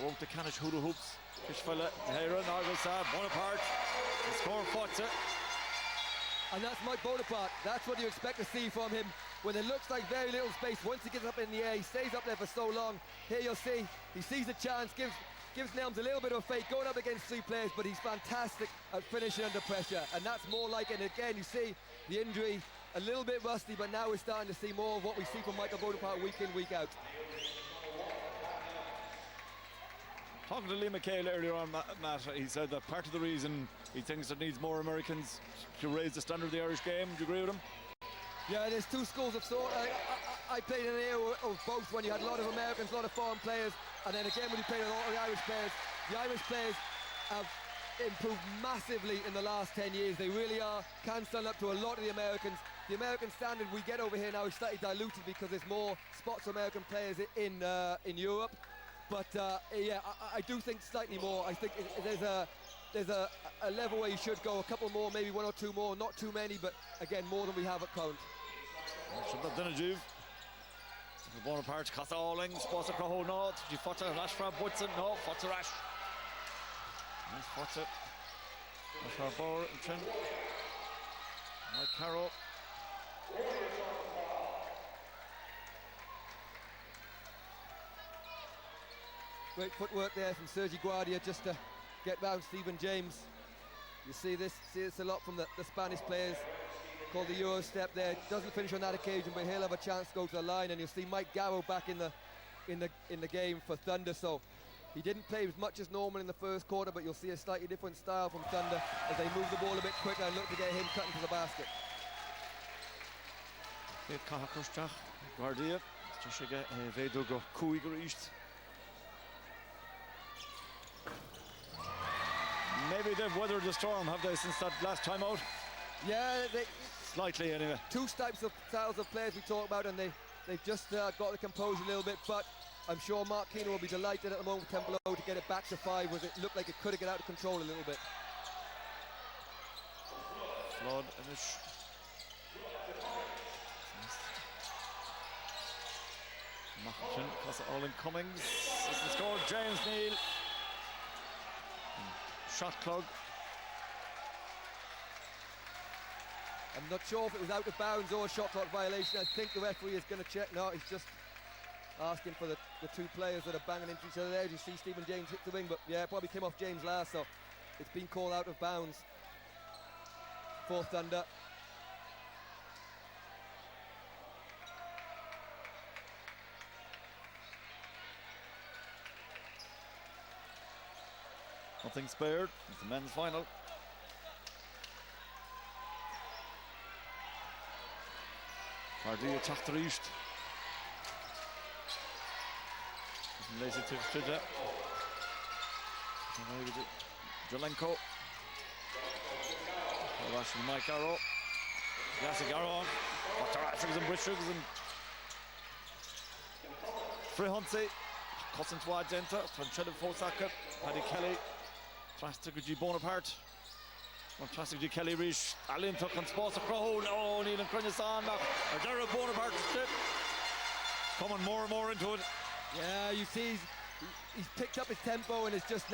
S1: Walter Canish hula hoops. Fishfella, Heron, Argosab, Bonaparte. The score fought it.
S2: And that's Mike Bonaparte. That's what you expect to see from him. When it looks like very little space, once he gets up in the air, he stays up there for so long. Here you'll see, he sees a chance, gives Nelms a little bit of a fake, going up against three players, but he's fantastic at finishing under pressure. And that's more like it. And again, you see the injury, a little bit rusty, but now we're starting to see more of what we see from Michael Bonaparte week in, week out.
S1: Talking to Lee McHale earlier on, Matt, he said that part of the reason he thinks it needs more Americans to raise the standard of the Irish game. Do you agree with him?
S2: Yeah, there's two schools of thought. I played in an era of both, when you had a lot of Americans, a lot of foreign players, and then again when you played with a lot of the Irish players. The Irish players have improved massively in the last 10 years. They really are, can stand up to a lot of the Americans. The American standard we get over here now is slightly diluted because there's more spots for American players in Europe. But yeah, I do think slightly more. I think there's a level where you should go a couple more, maybe one or two more, not too many, but again, more than we have at current.
S1: Dinajub. Bonaparte, Casa Alling, Sposa Croho, no, Fota, Rashford, Woodson, no, Fota Rash. Nice Fota. Rashford Bauer, Trin. Mike Carroll.
S2: Great footwork there from Sergi Guardia just to get round Stephen James. You see this a lot from the Spanish players. Called the Euro step there. Doesn't finish on that occasion, but he'll have a chance to go to the line. And you'll see Mike Garrow back in the game for Thunder. So he didn't play as much as normal in the first quarter, but you'll see a slightly different style from Thunder as they move the ball a bit quicker and look to get him cutting to the basket.
S1: Guardia, Vedo Kuigerist. Maybe they've weathered the storm, have they, since that last time out?
S2: Yeah,
S1: slightly anyway.
S2: Two styles of players we talk about, and they've just got the composure a little bit, but I'm sure Mark Keenan will be delighted at the moment with Templeogue to get it back to 5, where it looked like it could have got out of control a little bit.
S1: Flood, Inish. Machin, Casa Olin Cummings. This is the score, James Neal. Shot clog.
S2: I'm not sure if it was out of bounds or a shot clock violation. I think the referee is going to check. No, he's just asking for the two players that are banging into each other there. You see Stephen James hit the wing, but yeah, it probably came off James last, so it's been called out of bounds for Thunder.
S1: Nothing spared. It's the men's final. Fardia Tachterist. Lazy to Trida. Jelenko. Russian Mike Arrow. Classic Arrow. Tarashers and Brishugs and Frihunsi. Cousin to Argenta. Franchella Fosaka. Paddy Kelly. Trastiguji Bonaparte. Trastiguji Kelly Rish. Alin took on Sposa Croho. No, Neil and Crunyasan. Ardera Bonaparte. Coming more and more into it.
S2: Yeah, you see he's picked up his tempo and he's just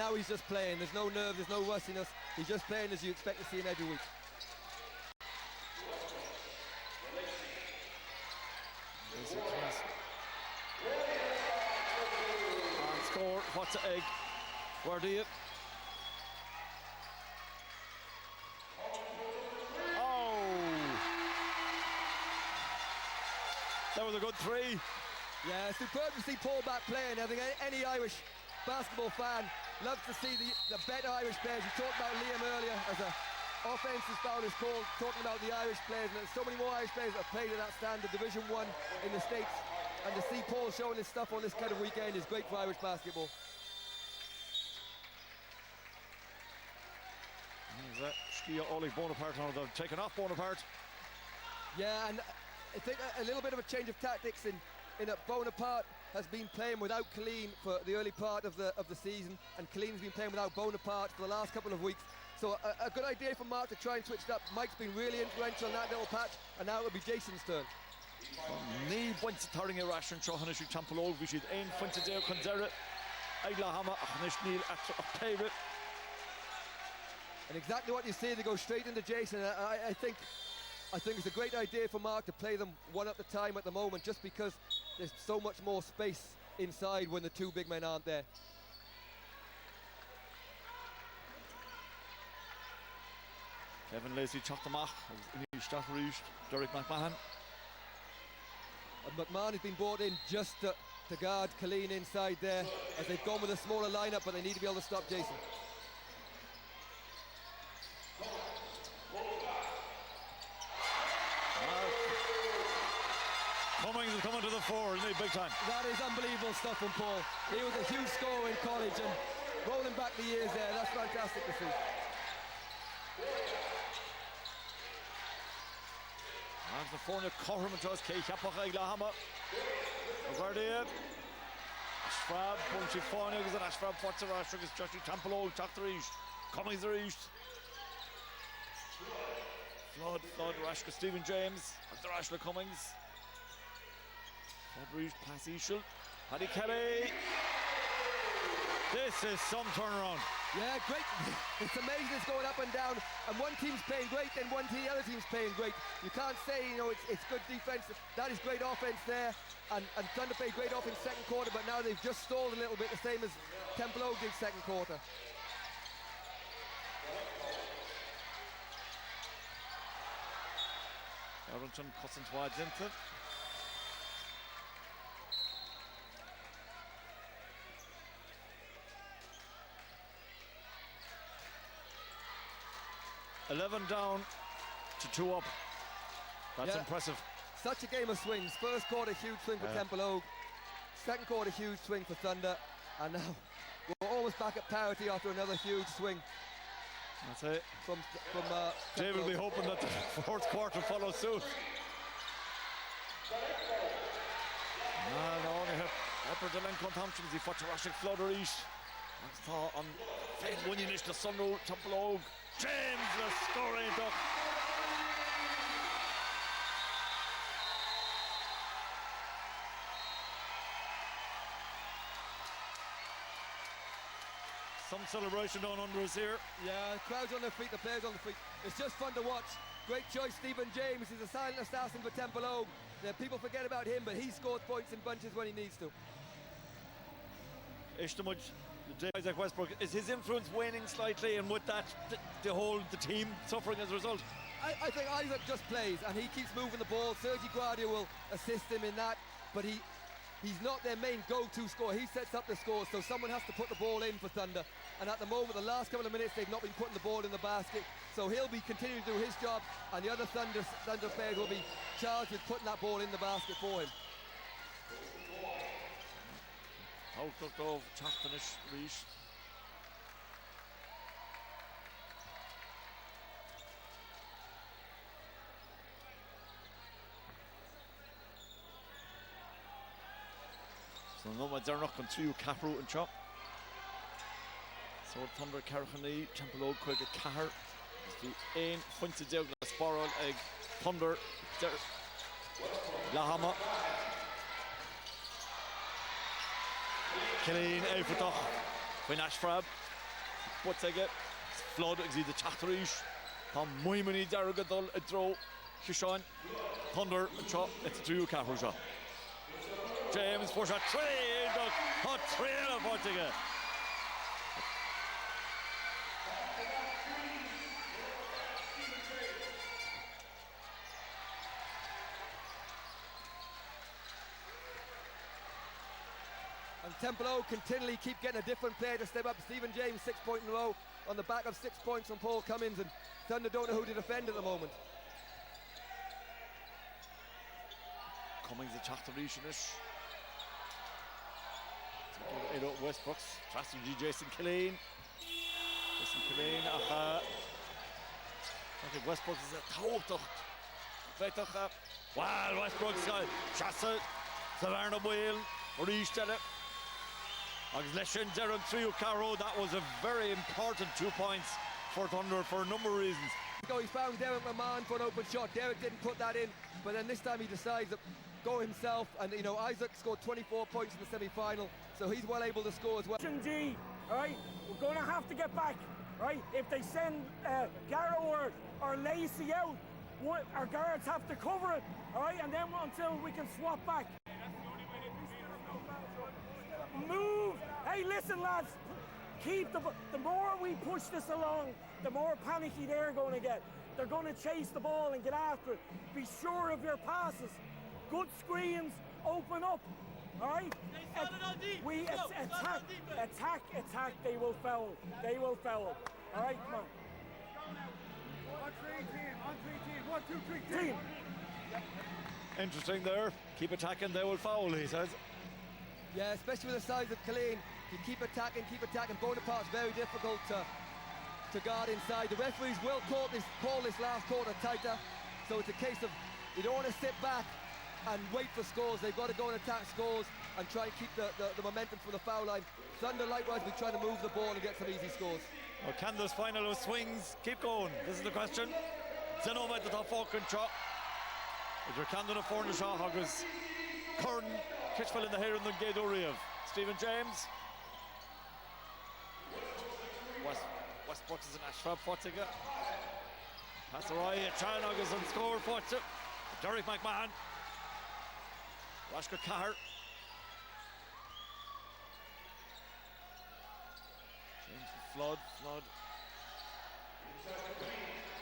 S2: playing. There's no nerve, there's no rustiness. He's just playing as you expect to see him every week.
S1: And score, what's an egg? Where do you? Oh! That was a good three.
S2: Yeah, superb to see Paul back playing. I think any Irish basketball fan loves to see the better Irish players. We talked about Liam earlier as an offensive foul is called, talking about the Irish players, and there's so many more Irish players that have played at that standard, Division 1 in the States. And to see Paul showing his stuff on this kind of weekend is great for Irish basketball.
S1: Is that Skia Oleg Bonaparte now? They're taking off Bonaparte.
S2: Yeah, and I think a little bit of a change of tactics in that Bonaparte has been playing without Colleen for the early part of the season, and Colleen's been playing without Bonaparte for the last couple of weeks. So a good idea for Mark to try and switch it up. Mike's been really influential in that little patch, and now it'll be Jason's turn.
S1: Ní buinte tarring a ration seo hanis ú Templeogue bhí siad aon fuinte déir chun deire Eagla Hama a hanis Níl a péire.
S2: And And exactly what you say, they go straight into Jason. I think it's a great idea for Mark to play them one at a time at the moment, just because there's so much more space inside when the two big men aren't there.
S1: Kevin Lacey chopped them off. Derek McMahon.
S2: And McMahon has been brought in just to guard Colleen inside there, as they've gone with a smaller lineup, but they need to be able to stop Jason.
S1: Cummings is coming to the fore, isn't he, big time?
S2: That is unbelievable stuff from Paul. He was a huge scorer in college, and rolling back the years there, that's fantastic to see.
S1: And the fórne Corman to us, Kay Chapach Eglahama. Guardia. Ashfab, Punchy Fáine, agus an Ashfab Forza Rash, agus Joshua Templeogue, Tachtarísh. Cummings the Rish. Flood, Rash, Stephen James, after Ashla Cummings. Flood Rish, pass Ishel. Paddy Kelly. This is some turnaround.
S2: Yeah, great. It's amazing it's going up and down, and one team's playing great, then the other team's playing great. You can't say, it's good defense. That is great offense there, and Thunder played great offense second quarter, but now they've just stalled a little bit, the same as Templeogue did second quarter.
S1: Arrington cussing towards into. $11 down to 2 up. That's impressive.
S2: Such a game of swings. First quarter, huge swing for Templeogue. Second quarter, huge swing for Thunder. And now we're almost back at parity after another huge swing.
S1: That's it.
S2: From
S1: Dave will be hoping that the fourth quarter follows suit. No, only Upper Dylan Comphamptons, he fought Rashik Floderish. On Fane Wunionish, the Sunro, Templeogue. James, the scoring duck. Some celebration down under us here.
S2: Yeah, crowds on their feet, the players on their feet. It's just fun to watch. Great choice, Stephen James. He's a silent assassin for Templeogue. People forget about him, but he scores points in bunches when he needs to.
S1: Ishtamuj, Isaac Westbrook, is his influence waning slightly, and with that, the team suffering as a result?
S2: I think Isaac just plays, and he keeps moving the ball. Sergi Guardia will assist him in that, but he's not their main go-to scorer. He sets up the scores, so someone has to put the ball in for Thunder. And at the moment, the last couple of minutes, they've not been putting the ball in the basket. So he'll be continuing to do his job, and the other Thunder players will be charged with putting that ball in the basket for him.
S1: Outlook of Chachtanish Reach. So no matter not going through Capro and Chop. So Thunder Carachani, Templeogue Quig a Car. The Ain Funta Deug na Spiral Egg Thunder Lahama. Killeen Eifatach when Ashfrab Butsege Flood exceed the Chachtarish Tom Muimani Daragadol a draw Kishan Thunder and Chop it's a 2 Capro shot. James push a 3 hot 3 of Butsege.
S2: And Templeogue continually keep getting a different player to step up. Stephen James 6 points in a row on the back of 6 points from Paul Cummins, and Thunder don't know who to defend at the moment.
S1: Cummings the Chachtarishanish. Westbrooks, strategy Jason Killeen. I think Westbrooks is a Taucht. Well, Westbrooks Chassa, Savannah Whale, Maurice Della. Leshen Derek Trio Caro, that was a very important 2 points for Thunder for a number of reasons.
S2: He found Derek McMahon for an open shot. Derek didn't put that in, but then this time he decides to go himself, and Isaac scored 24 points in the semi-final, so he's well able to score as well.
S4: G, all right, we're going to have to get back right? If they send Garrow or Lacey out, our guards have to cover it, all right? And then until we can swap back. Move! Hey, listen, lads. Keep the more we push this along, the more panicky they're going to get. They're going to chase the ball and get after it. Be sure of your passes. Good screens, open up. All right? We attack. They will foul. They will foul. All right, come on.
S3: 1, 2, 3, team.
S1: Interesting there. Keep attacking, they will foul, he says.
S2: Yeah, especially with the size of Killeen. You keep attacking. Bonaparte's very difficult to guard inside. The referees will call this last quarter tighter. So it's a case of you don't want to sit back and wait for scores. They've got to go and attack scores and try and keep the momentum from the foul line. Thunder likewise will be trying to move the ball and get some easy scores.
S1: Well, can this final of swings keep going? This is the question. Zenoma at the top four control. If you're Camden of Forna Shaw Hoggers, Curran, Kitchfield in the hair and the Gaydori of Stephen James. Westbrook is an Ashraf Fortiga. Pass the right, Charnog is on score Fortiga. Derek McMahon. Rashka Kahar. James Flood.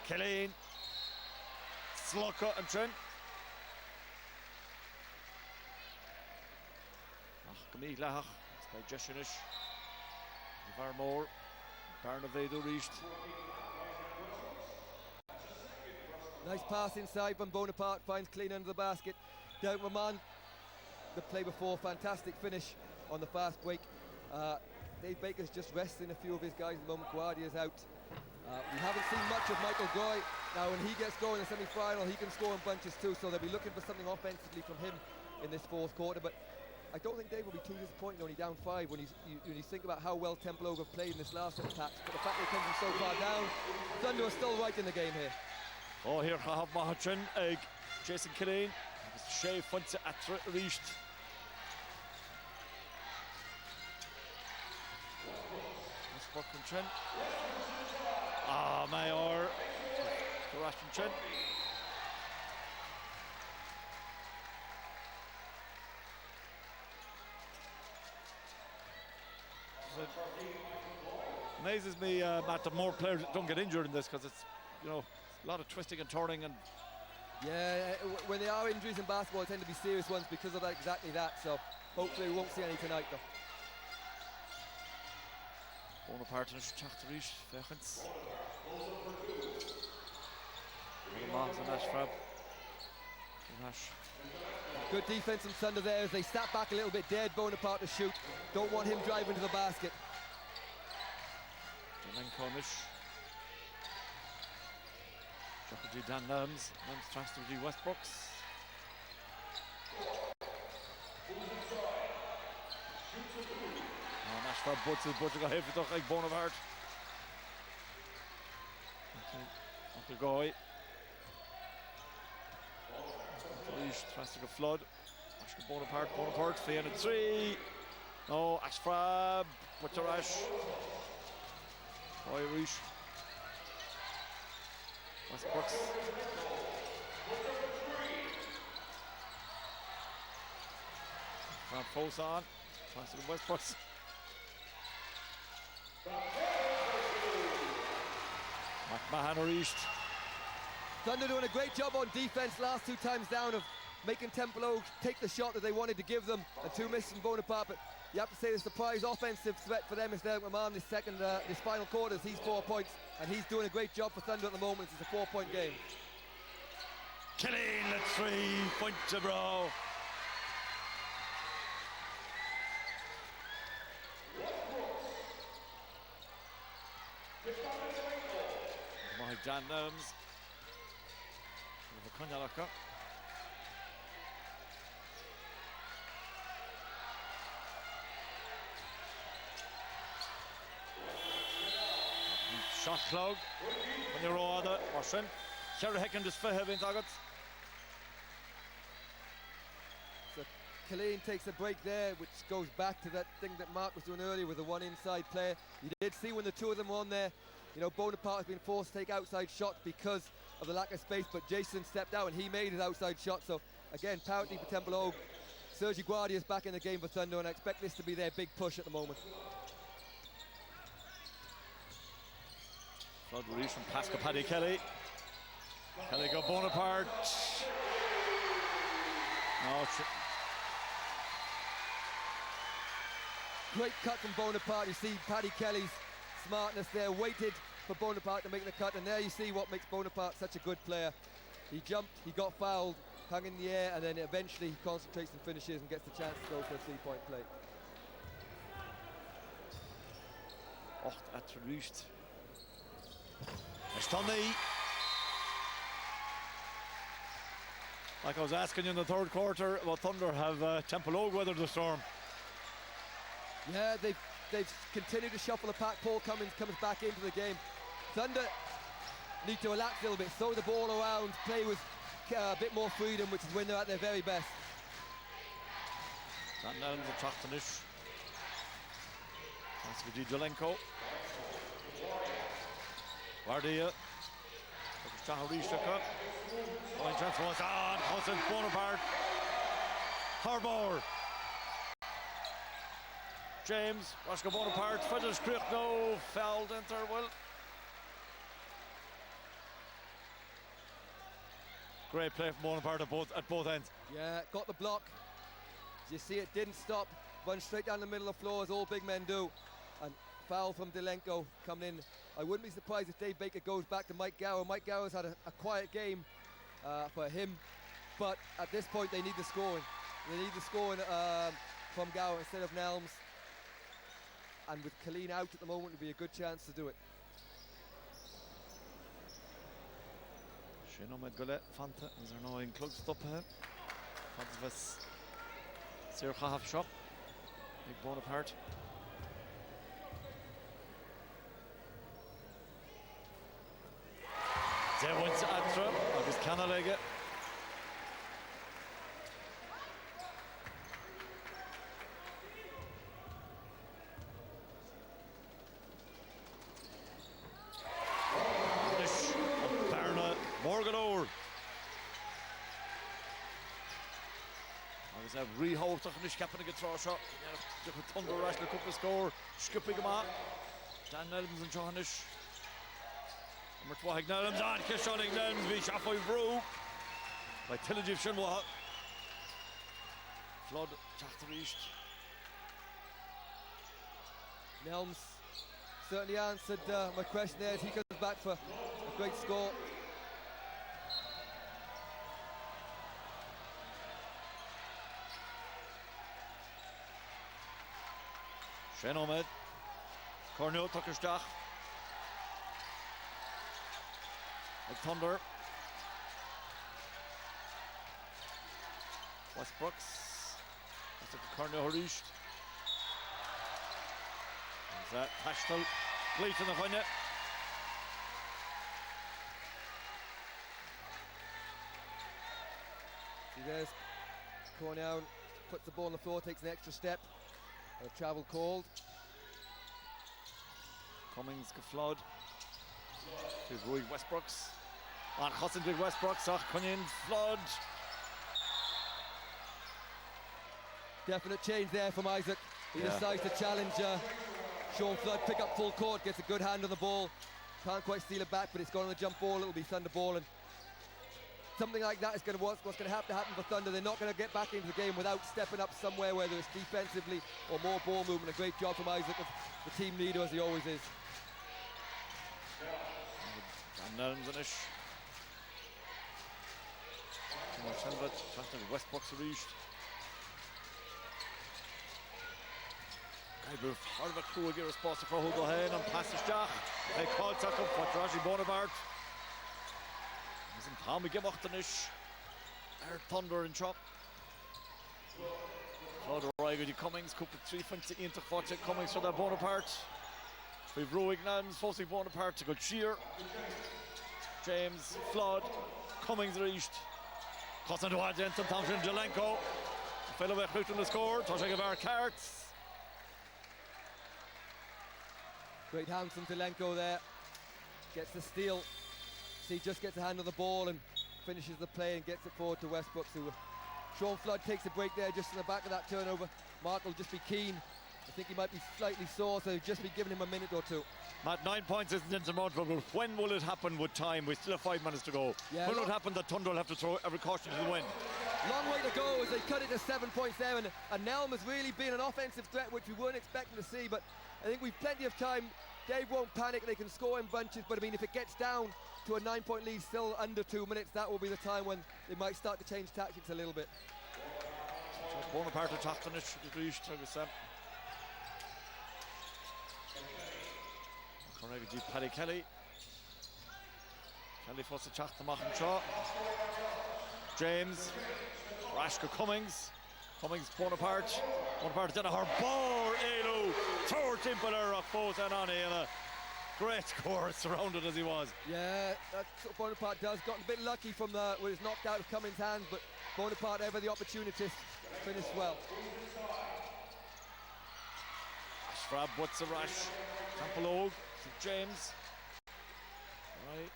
S1: Killeen. Slocka and Trent. Gamig Lahach. It's by Jeshinish. Varmore. Barnavedo reached.
S2: Nice pass inside from Bonaparte, finds Killeen under the basket. Derek Maman, the play before, fantastic finish on the fast break. Dave Baker's just resting a few of his guys at the moment. Guardia's out. We haven't seen much of Michael Goy. Now when he gets going in the semi-final, he can score in bunches too, so they'll be looking for something offensively from him in this fourth quarter. But I don't think Dave will be too disappointed only down 5 when you think about how well Templeogue have played in this last attack. But the fact they come from so far down, Thunder are still right in the game here.
S1: Oh, here Chahav Mahachin, Jason Killeen, Shea Funce at reached. Westbrook and Trent. Mayor, Karash and Trent. Amazes me, Matt, that more players don't get injured in this because it's, a lot of twisting and turning and.
S2: Yeah, when there are injuries in basketball, they tend to be serious ones because of that, exactly that. So hopefully we won't see any tonight, though.
S1: Bonaparte and Schachterish, Fechens.
S2: Good defense from Thunder there as they step back a little bit, dared Bonaparte to shoot. Don't want him driving to the basket.
S1: Dylan Cornish. Jockey Dan Nams transfer to Westbrooks. Nashville Butch got hit with like Bonaparte. Uncle Goy. Transfer to Flood. Ashka Bonaparte, 3 and 3. No, Ashfrab, Butcherash. Irish. Westbrooks. Van Fosan. Transfer to Westbrooks. McMahon reached.
S2: Thunder doing a great job on defense last 2 times down of making Templeogue take the shot that they wanted to give them, and 2 misses from Bonaparte. But you have to say the surprise offensive threat for them is Derek Maman this final quarter. He's 4 points, and he's doing a great job for Thunder at the moment. It's a 4-point game.
S1: Killeen, the 3-point to bro. My Dan Nams. Kanyalaka. Shot clog. When you're on the Russian. Sherry Hecken just for having targets.
S2: So Killeen takes a break there, which goes back to that thing that Mark was doing earlier with the 1 inside player. You did see when the 2 of them were on there, You know, Bonaparte has been forced to take outside shots because of the lack of space, but Jason stepped out and he made his outside shot. So again, penalty for Templeogue. Sergi Guardia's back in the game for Thunder, and I expect this to be their big push at the moment.
S1: Flood release from Pascal Paddy Kelly. Kelly go Bonaparte. No,
S2: great cut from Bonaparte. You see Paddy Kelly's smartness there, waited for Bonaparte to make the cut, and there you see what makes Bonaparte such a good player. He jumped, he got fouled, hung in the air, and then eventually he concentrates and finishes and gets the chance to go for a three-point play.
S1: Och, that's reached. Stunny. Like I was asking you in the third quarter about Thunder, have Templeogue weathered the storm?
S2: Yeah, they've continued to shuffle the pack. Paul Cummins comes back into the game. Thunder need to relax a little bit, throw the ball around, play with a bit more freedom, which is when they're at their very best.
S1: Dan Nelms a Trachtanish. That's for Jelenko. Guardia. Point chance was on. Cousin Bonaparte. Harbour. James. Roscoe Bonaparte. Federal script. No. Fouled enter. Well. Great play from Bonaparte at both ends.
S2: Yeah, got the block. As you see, it didn't stop. Run straight down the middle of the floor as all big men do. And foul from Jelenko coming in. I wouldn't be surprised if Dave Baker goes back to Mike Gower. Mike Gower's had a quiet game for him, but at this point they need the scoring. They need the scoring from Gower instead of Nelms. And with Colleen out at the moment, it would be a good chance to do it.
S1: Shino med gullet Fanta. Is there no in close stop here? Fanta was Sir half shot. Big Bonaparte. There went to Atra, agus Canalege. Barna Morgan O'R. Agus a rehótach níos capan a getrá seo. Thunder Rash le cúpla score. Skipping him out. Dan Nelms and Johannish. Number 12 Nelms on Kishoning Nelms vi Shafoi Brew by Tillajiv Shinwa. Flood Chachtarist.
S2: Nelms certainly answered my question there as he comes back for a great score.
S1: Shane Ahmed. Cornell Tuckerstach. Thunder. Westbrooks. That's a Cornell Horish. There's that Pastel. Fleet in the winner.
S2: There's Cornell, puts the ball on the floor, takes an extra step. A travel called.
S1: Cummings geflood. Here's Roy Westbrooks. On Hudson did Westbrooks. Cunnin flood.
S2: Definite change there from Isaac. He decides to challenge Sean Flood, pick up full court, gets a good hand on the ball. Can't quite steal it back, but it's gone on the jump ball. It'll be Thunder ball, and something like that is going to what's going to have to happen for Thunder. They're not going to get back into the game without stepping up somewhere, whether it's defensively or more ball movement. A great job from Isaac, the team leader as he always is.
S1: Dan Nelms-ish. Westbrooks reached. Guy hard of a crew again responsible for Hugo Hain on passage Jack. They called tackle for Raji Bonaparte. Isn't Tommy Gimmachtan-ish. Air Thunder and chop. Claude O'Reilly Cummings, couple 320 into Forte Cummings for that Bonaparte. We've Roig Nelms, forcing Bonaparte to go cheer. James, Flood, Cummings reached. Cousin to Jensen, Thompson, Jelenko. Fellow back out on the score. Touching of our carts.
S2: Great hands from Jelenko there. gets the steal. See, just gets a hand on the ball and finishes the play and gets it forward to Westbrooks, who Sean Flood takes a break there just in the back of that turnover. Mark will just be keen. I think he might be slightly sore, so just be giving him a minute or two.
S1: Matt, 9 points isn't insurmountable. When will it happen with time? We still have 5 minutes to go.
S2: Yeah,
S1: when will it happen that Thunder will have to throw every caution to the wind?
S2: Long way to go as they cut it to 7 points there, and Nelm has really been an offensive threat which we weren't expecting to see, but I think we've plenty of time. Dave won't panic, they can score in bunches, but I mean, if it gets down to a 9-point lead still under 2 minutes, that will be the time when they might start to change tactics a little bit.
S1: Bonaparte Tachtanich reached Sam. Carnegie Paddy Kelly. Kelly fuss a Chachta machen Shaw. James. Rashka Cummings. Cummings Bonaparte. Bonaparte then a her ball. Elu. Tour Timpeler of Fos and Annie and a great score surrounded as he was.
S2: Yeah, that's what Bonaparte does. Got a bit lucky from the with his knocked out of Cummings' hands, but Bonaparte ever the opportunist. Finished well.
S1: Ashrab Butzarash, Templeogue, St. James. Right.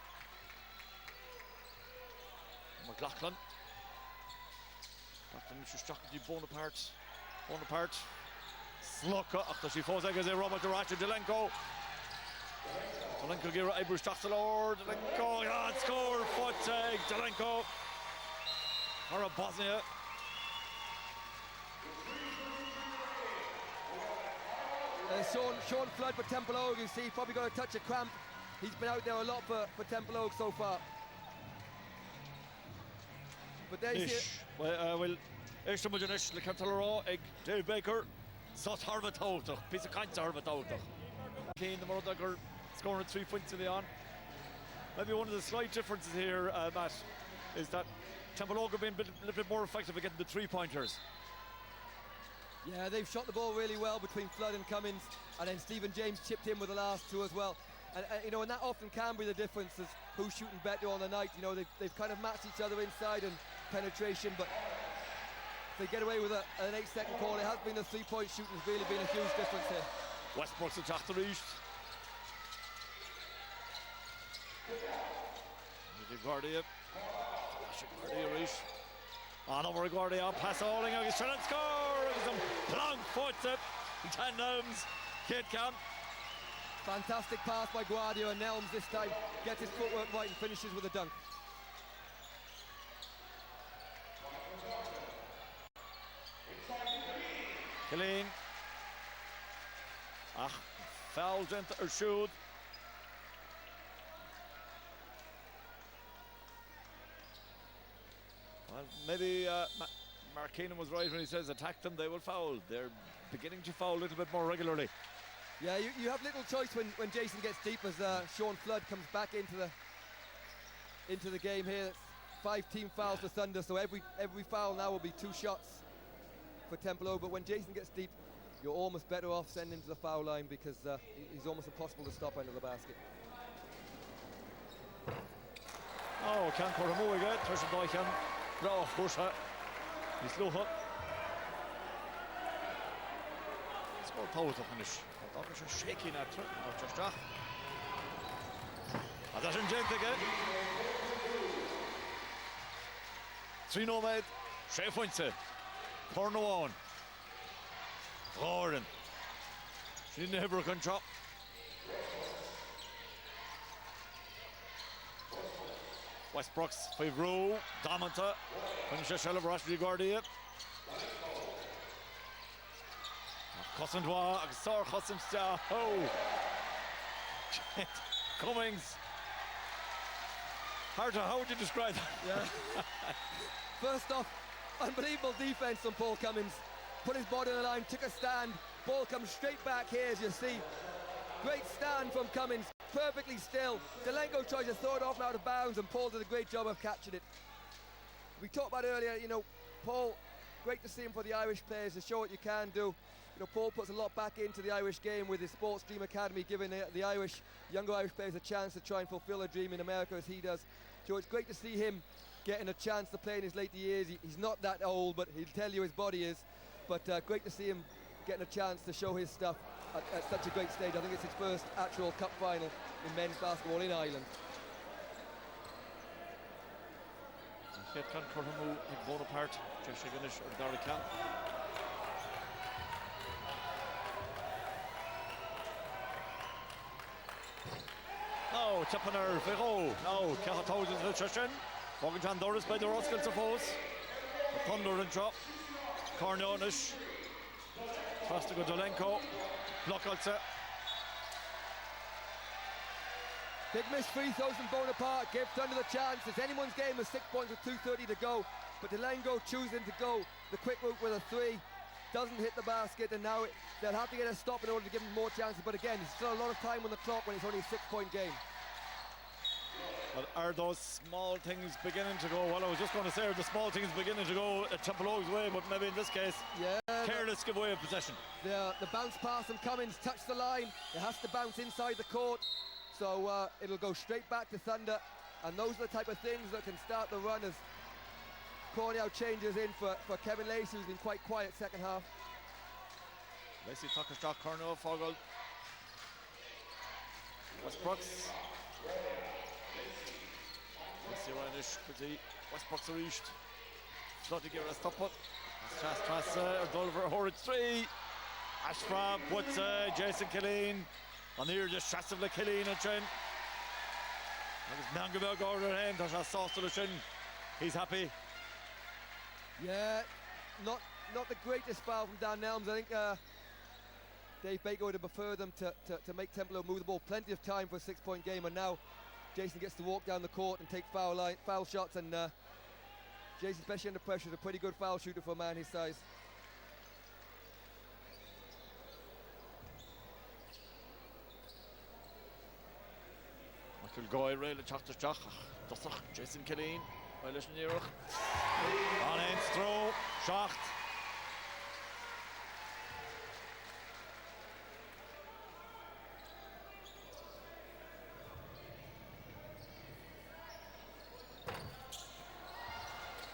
S1: McLaughlin. McLaughlin is stuck with Bonaparte. Bonaparte. Slugka. After she falls like a Robert Duracha Delenko. Delenko gira Ibrush Tachtalor. Delenko. Yeah, score. Foot tag. Delenko. Or a Bosnia.
S2: Sean Flood for Templeogue, you see, probably got a touch of cramp. He's been out there a lot for Templeogue so far. But there you see it.
S1: Well, Ishta Mujanish, the Cantalero, Dave Baker, Sot Harvatotach, piece of Kanta Harvatotach. Kane, the Murdocker, scoring 3 points in the on. Maybe one of the slight differences here, Matt, is that Templeogue have been a little bit more effective at getting the 3-pointers.
S2: Yeah, they've shot the ball really well between Flood and Cummings, and then Stephen James chipped in with the last two as well. And you know, and that often can be the difference as who's shooting better on the night. You know, they've kind of matched each other inside and penetration, but if they get away with an 8-second call, it has been the 3-point shooting has really been a huge difference here.
S1: Westbrooks and Tachtarich. Guardia. Guardia Reach. Over Guardia, pass Alling, he's trying to score! Some long foots up, 10 Nelms, Kid Camp.
S2: Fantastic pass by Guardia, and Nelms this time gets his footwork right and finishes with a dunk.
S1: Killeen. Foul gent or shoot. Well, maybe Mark Keenan was right when he says attack them, they will foul. They're beginning to foul a little bit more regularly.
S2: Yeah, you have little choice when Jason gets deep as Sean Flood comes back into the game here. It's 5 team fouls for Thunder, so every foul now will be 2 shots for Templeogue. But when Jason gets deep, you're almost better off sending him to the foul line because he's almost impossible to stop under the basket.
S1: Oh, Can Cormoiga, Tussen Doichan, Rao Husha, Misluha. Score Tauta finish. Tauta is shaking at it. Not just that. That's in Jentige. 3 nomad, 3 points. Cornwall. Gordon. She never can drop. Westbrooks, 5 row, Damanta, finishes Shell of Rashby Guardia. Cossendois, Agsar Cossendois, Cummings. How would you describe that?
S2: Yeah. First off, unbelievable defense from Paul Cummings. Put his body on the line, took a stand, ball comes straight back here as you see. Great stand from Cummings, perfectly still. Delenko tries to throw it off out of bounds and Paul did a great job of catching it. We talked about earlier, you know, Paul, great to see him for the Irish players to show what you can do. You know, Paul puts a lot back into the Irish game with his Sports Dream Academy, giving the younger Irish players a chance to try and fulfill a dream in America as he does. So it's great to see him getting a chance to play in his later years. He's not that old, but he'll tell you his body is. But great to see him getting a chance to show his stuff. at such a great stage. I think it's his first actual cup final in men's basketball in Ireland.
S1: Chéad can Curhamú ag Bonaparte, Jesse Ganesh or Gary Camp. No, Chappaner, Vero, no, Cahatou's nutrition. Morgan John Doris by the Roskills of Hose. Thunder and drop. Cornionish. Tries to go Dolenko. Block also.
S2: Big missed free throws from Bonaparte, gave Thunder the chance. It's anyone's game with 6 points with 2:30 to go. But Delango choosing to go the quick route with a three. Doesn't hit the basket, and now they'll have to get a stop in order to give them more chances. But again, there's still a lot of time on the clock when it's only a 6-point game.
S1: But are those small things beginning to go? Well, I was just going to say, are the small things beginning to go at Templeogue's way? But maybe in this case, careless give away of possession.
S2: The bounce pass from Cummins touched the line. It has to bounce inside the court. So it'll go straight back to Thunder. And those are the type of things that can start the run as Cornell changes in for Kevin Lacey, who's been quite quiet second half.
S1: Lacey took a shot, Cornell, Fogel. Westbrooks. Lacey Ranish, Pretty. Westbrooks are reached. Slotty give it a stop put. Tras, Dulver, Horrid 3. Ashfram puts Jason Killeen. On here, just Shassivla Killeen and Chin. Nangabel Gordon and Tasha Sauce to the Chin. He's happy.
S2: Yeah, not the greatest foul from Dan Nelms. I think Dave Baker would have preferred them to make move the ball. Plenty of time for a 6-point game, and now Jason gets to walk down the court and take foul shots. And Jason, especially under pressure, is a pretty good foul shooter for a man his size.
S1: Michael Goy, Rayla Chachtach, Dosach, Jason Killeen, Eilish Nirach. On ends, throw, Schacht.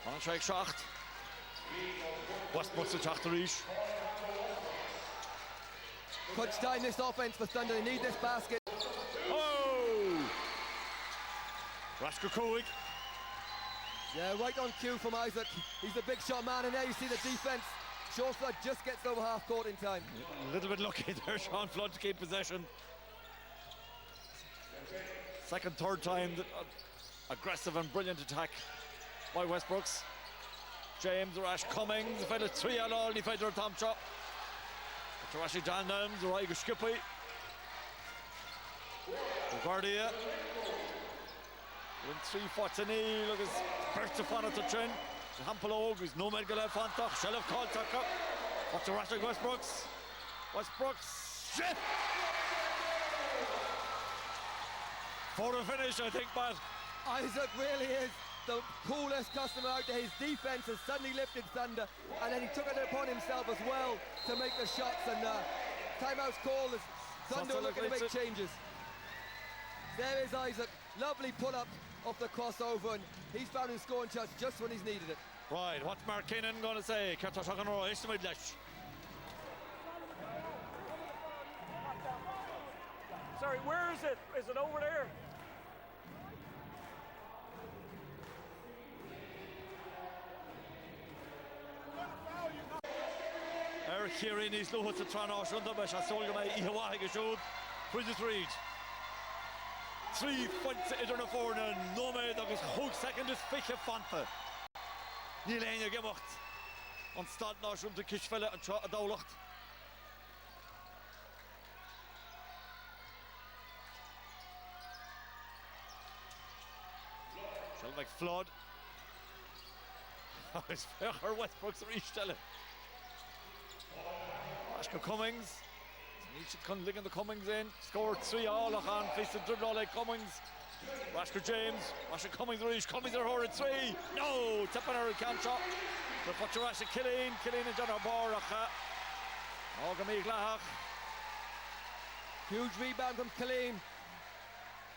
S1: On strike Schacht. Westbrook's a Chachtarish.
S2: Crunch time this offense for Thunder. They need this basket.
S1: Oh! Rashker Coig.
S2: Yeah, right on cue from Isaac. He's the big shot man, and there you see the defense. Sean Flood just gets over half court in time.
S1: A little bit lucky there, Sean Flood, to keep possession. Second, third time, aggressive and brilliant attack by Westbrooks. James Rash Cummings, he fed a 3 on all, he fed a Tom Chop. Tarashi John Nelms, Raiga Skippy. Guardia. Win 3 Fortini, look at Bertha Fana to Chin. Templeogue, who's no medical Fantach, Shelef Kaltaka. What's the Rashid Westbrooks? Westbrooks, shit! For the finish, I think, Matt.
S2: Isaac really is the coolest customer out there. His defense has suddenly lifted Thunder, and then he took it upon himself as well to make the shots. And timeout's called as Thunder looking to make changes. There is Isaac, lovely pull-up off the crossover, and he's found his scoring shots just when he's needed it.
S1: Right, what's Mark Keenan going to say?
S4: Sorry, where is it? Is it over there?
S1: Kieran is low to try and shut the mesh. I saw him a Ihawahi showed. Bridges Reed. 3 points in the four and no man that was hook second is Fiche Fanta. Neil Anya gemacht. On start now from the Kishfella and Dowlacht. Shall Flood. It's fair Westbrook's restellen. Ashka Cummings. Nietzsche can lick in the Cummings in. Scored 3 all on face of dribble like Cummings. Rashker James. Rashker Cummings reach. Cummings are horrid 3. No! Tippener can't shot. The Futcher Rashker Killeen. Killeen and John Barracha. Ogami Glahach.
S2: Huge rebound from Killeen.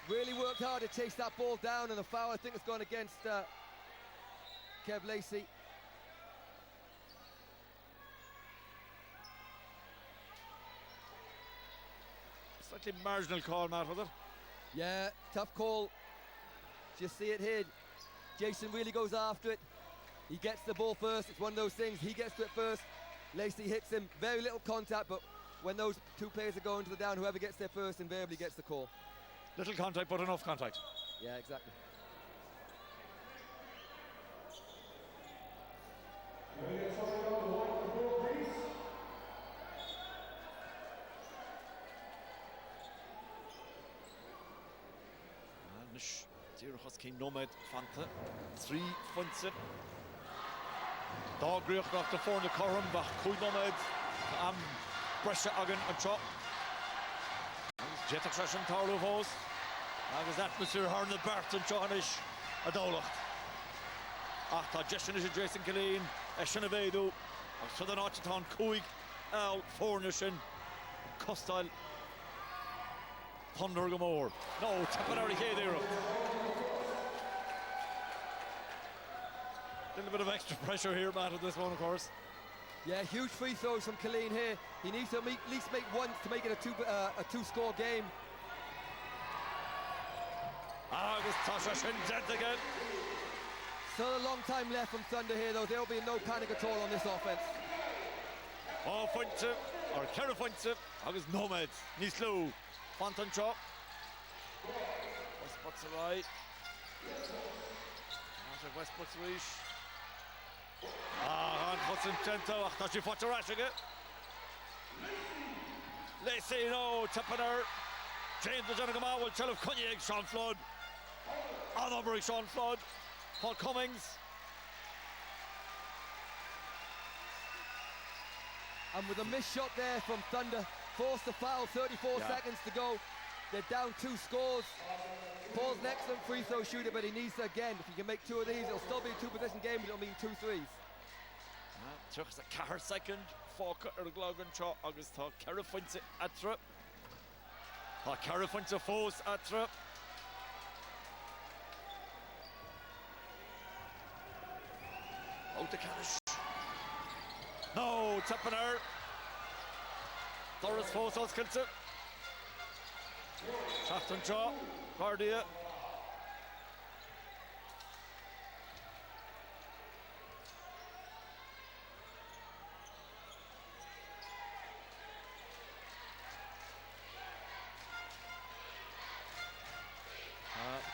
S2: Really worked hard to chase that ball down, and the foul I think has gone against Kev Lacey.
S1: slightly marginal call, Matt, was it?
S2: Yeah, tough call. Just see it here. Jason really goes after it. He gets the ball first. It's one of those things. He gets to it first. Lacey hits him. Very little contact, but when those two players are going to the down, whoever gets there first invariably gets the call.
S1: Little contact, but enough contact.
S2: Yeah, exactly.
S1: Nish Tíreachas cé nóid fanta. Trí funsa. Dá gríoch nach de fórna chorm bach cúi nóid am breise agan an seo. Agus jetach seis an táirú fós. Agus atmosfér harna bart an seo hanis a dólacht. Ach tá Jason is a Jason Killeen, sin a bhéadú. Agus tudan áitetán cúig al fórna sin. Costail Thunder go mór. No, tapping out of here. Little bit of extra pressure here, Matt, at this one, of course.
S2: Yeah, huge free throws from Killeen here. He needs to at least make one to make it a two-score game.
S1: Agus Tasha Shinjet again.
S2: Still a long time left from Thunder here, though. There'll be no panic at all on this offense.
S1: Oh, Funta, or Kera Funta, Agus Nomad, Nislu. Fontan Shaw. Westbrook's right. Westbrook's reach. Han Hudson Gento. Ach, tá sí fáte ráisiige. Lacey, no, Tippener. James is going to come out. Will tell of Cunningham, Sean Flood. Another Sean Flood. Paul Cummings.
S2: And with a missed shot there from Thunder, forced the foul, 34 seconds to go. They're down 2 scores. Paul's an excellent free throw shooter, but he needs to, again, if he can make 2 of these, it'll still be a 2-position game, but it'll mean 2 threes.
S1: Tuchs a car second, Fáca ar Glogan Shaw, Agus tá Cara Fuinte atra. Tá Cara Fuinte fós atra. Out the Canish. No, Tippener. Doris fós als Kilse. Shafton Shaw, Guardia.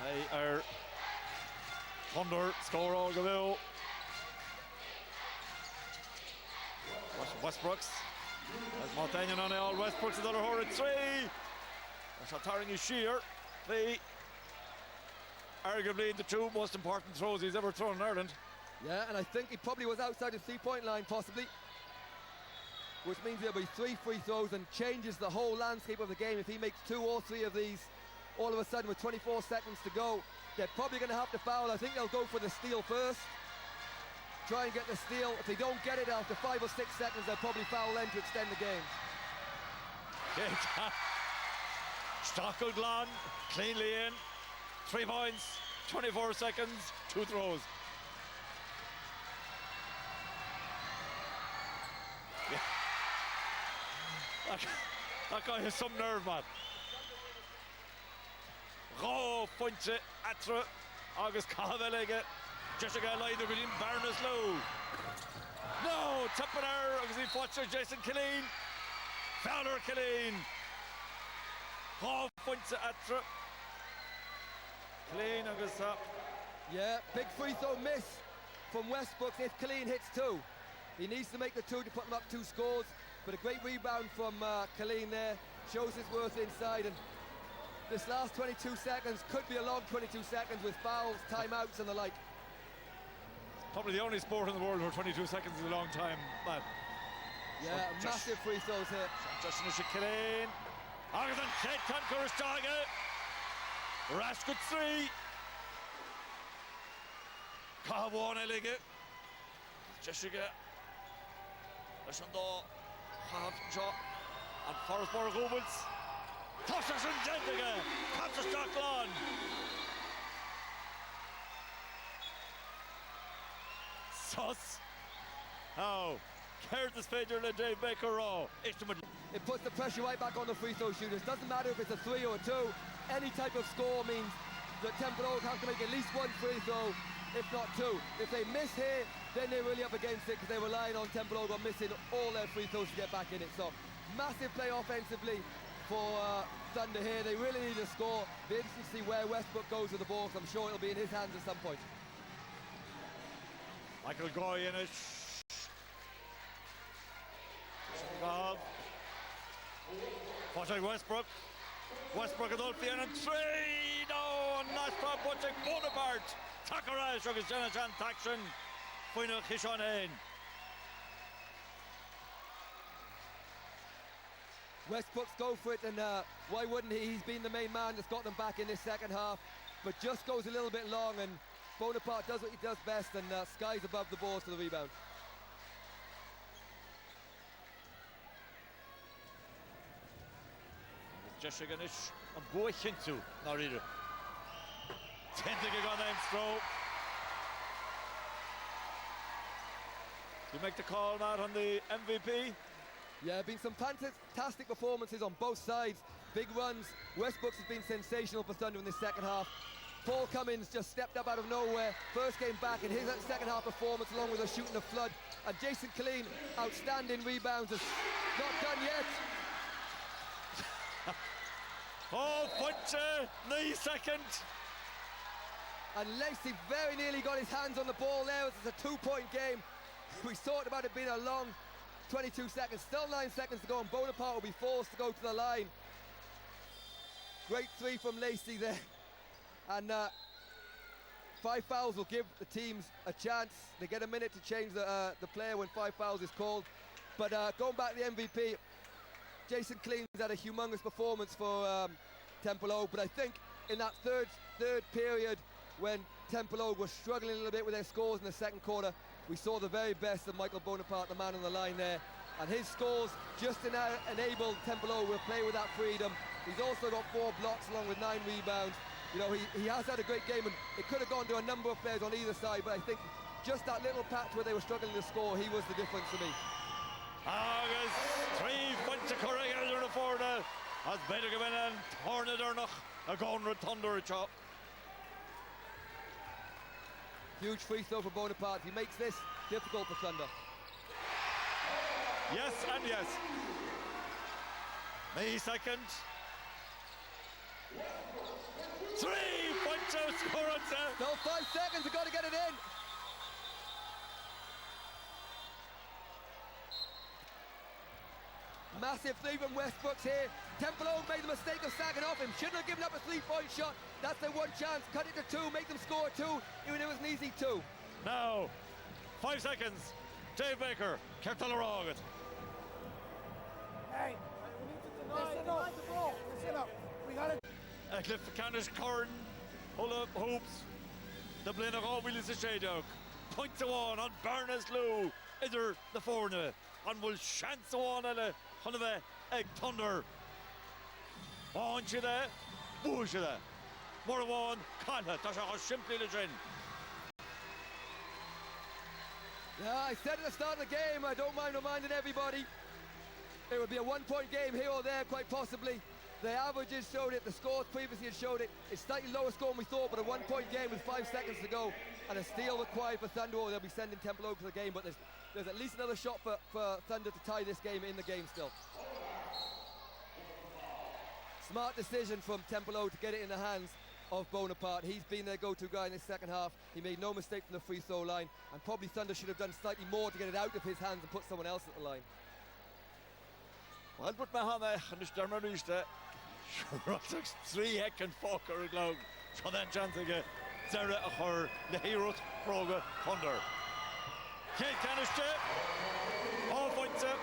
S1: They are Thunder score all go will. Westbrooks. As Montaigne on all Westbrooks another horrid 3. Tarring is sheer. The arguably the 2 most important throws he's ever thrown in Ireland.
S2: Yeah, and I think he probably was outside the 3-point line possibly, which means there'll be 3 free throws and changes the whole landscape of the game. If he makes 2 or 3 of these, all of a sudden with 24 seconds to go, they're probably going to have to foul. I think they'll go for the steal first. Try and get the steal. If they don't get it after 5 or 6 seconds, they'll probably foul then to extend the game.
S1: Stockled long, cleanly in. 3 points, 24 seconds, 2 throws. Yeah. That guy has some nerve, man. Ró Fuinte atra agus Cavelige. Jessica Leider within Barnes Low. No, Tippener agus he fought Jason Killeen. Fowler Killeen. Ró Fuinte atra. Killeen agus up.
S2: Yeah, big free throw miss from Westbrook if Killeen hits 2. He needs to make the 2 to put him up 2 scores. But a great rebound from Killeen there. Shows his worth inside, and this last 22 seconds could be a long 22 seconds with fouls, timeouts and the like.
S1: Probably the only sport in the world where 22 seconds is a long time, man.
S2: Yeah, massive free throws here.
S1: Justin Killeen. Agus an Chet Curristaga. Rashgood 3. Cahabwan Elige. Jessica. Lashando. Cahabja. And Forrestborough Rubens. Tossers and Jentiga. Patrick Stockland. Sus. Oh. Curtis Fader and Dave Baker Raw.
S2: It puts the pressure right back on the free throw shooters. Doesn't matter if it's a 3 or a 2. Any type of score means that Templeogue have to make at least 1 free throw, if not 2. If they miss here, then they're really up against it because they're relying on Templeogue on missing all their free throws to get back in it. So massive play offensively for Thunder here. They really need a score. Be interesting to see where Westbrook goes with the ball, because I'm sure it'll be in his hands at some point.
S1: Michael Goyenish. Watching Westbrook. Westbrook Adolphian and 3. No, not from Butchik Bonaparte. Takarash agus Jonathan Takshin. Final Kishon Hain.
S2: Westbrook's go for it, and why wouldn't he? He's been the main man that's got them back in this second half, but just goes a little bit long, and Bonaparte does what he does best and skies above the balls for the rebound.
S1: Jeshiganish and Boychintu. Not either. 10 to get on the throw. You make the call, Matt, on the MVP?
S2: Yeah, been some fantastic performances on both sides. Big runs. Westbrook's has been sensational for Thunder in this second half. Paul Cummins just stepped up out of nowhere. First game back in his second half performance, along with a shooting the flood. And Jason Killeen, outstanding rebounds. Not done yet.
S1: Oh, Funche, 9 seconds.
S2: And Lacey very nearly got his hands on the ball there. It's a 2-point game. We thought about it being a long 22 seconds. Still 9 seconds to go, and Bonaparte will be forced to go to the line. Great 3 from Lacey there. And 5 fouls will give the teams a chance. They get a minute to change the player when 5 fouls is called. But going back to the MVP, Jason Clean's had a humongous performance for Templeogue, but I think in that third period, when Templeogue was struggling a little bit with their scores in the second quarter, we saw the very best of Michael Bonaparte, the man on the line there, and his scores just enabled Templeogue to play with that freedom. He's also got 4 blocks along with 9 rebounds. You know, he has had a great game, and it could have gone to a number of players on either side, but I think just that little patch where they were struggling to score, he was the difference for me.
S1: Agus 3 points correct in the forward. As better go in and turn it or not. A gone Thunder chop.
S2: Huge free throw for Bonaparte. He makes this difficult for Thunder.
S1: Yes and yes. May second. 3 points out scored.
S2: Still 5 seconds. We've got to get it in. Massive 3 from Westbrook's here. Templeogue made the mistake of sagging off him. Shouldn't have given up a 3-point shot. That's their one chance. Cut it to 2, make them score 2, even if it was an easy 2.
S1: Now, 5 seconds. Dave Baker, Kertala Rogat.
S3: Hey, listen up. Listen up. We got it.
S1: Cliff Candish Curran, hold up, hoops. The Blaine of all Willis is Shadow. Point to 1 on Barnes Lou. Either the forward. On will chance 1 at a Hunava Egg Thunder. On to the Bush. More 1. Kala. Tasha simply the train.
S2: Yeah, I said at the start of the game, I don't mind reminding everybody, it would be a 1-point game here or there, quite possibly. The averages showed it, the scores previously had showed it. It's slightly lower score than we thought, but a 1-point game with 5 seconds to go, and a steal required for Thunder, or they'll be sending Templeogue to the game, but there's at least another shot for Thunder to tie this game in the game still. Smart decision from Templeogue to get it in the hands of Bonaparte. He's been their go-to guy in this second half. He made no mistake from the free throw line, and probably Thunder should have done slightly more to get it out of his hands and put someone else at the line.
S1: Well, but Mahana and the Dermarista, 3 heck and Fokker Glog. So then chance again. Zara her the hero Proga Thunder. Kate Canister. All points up.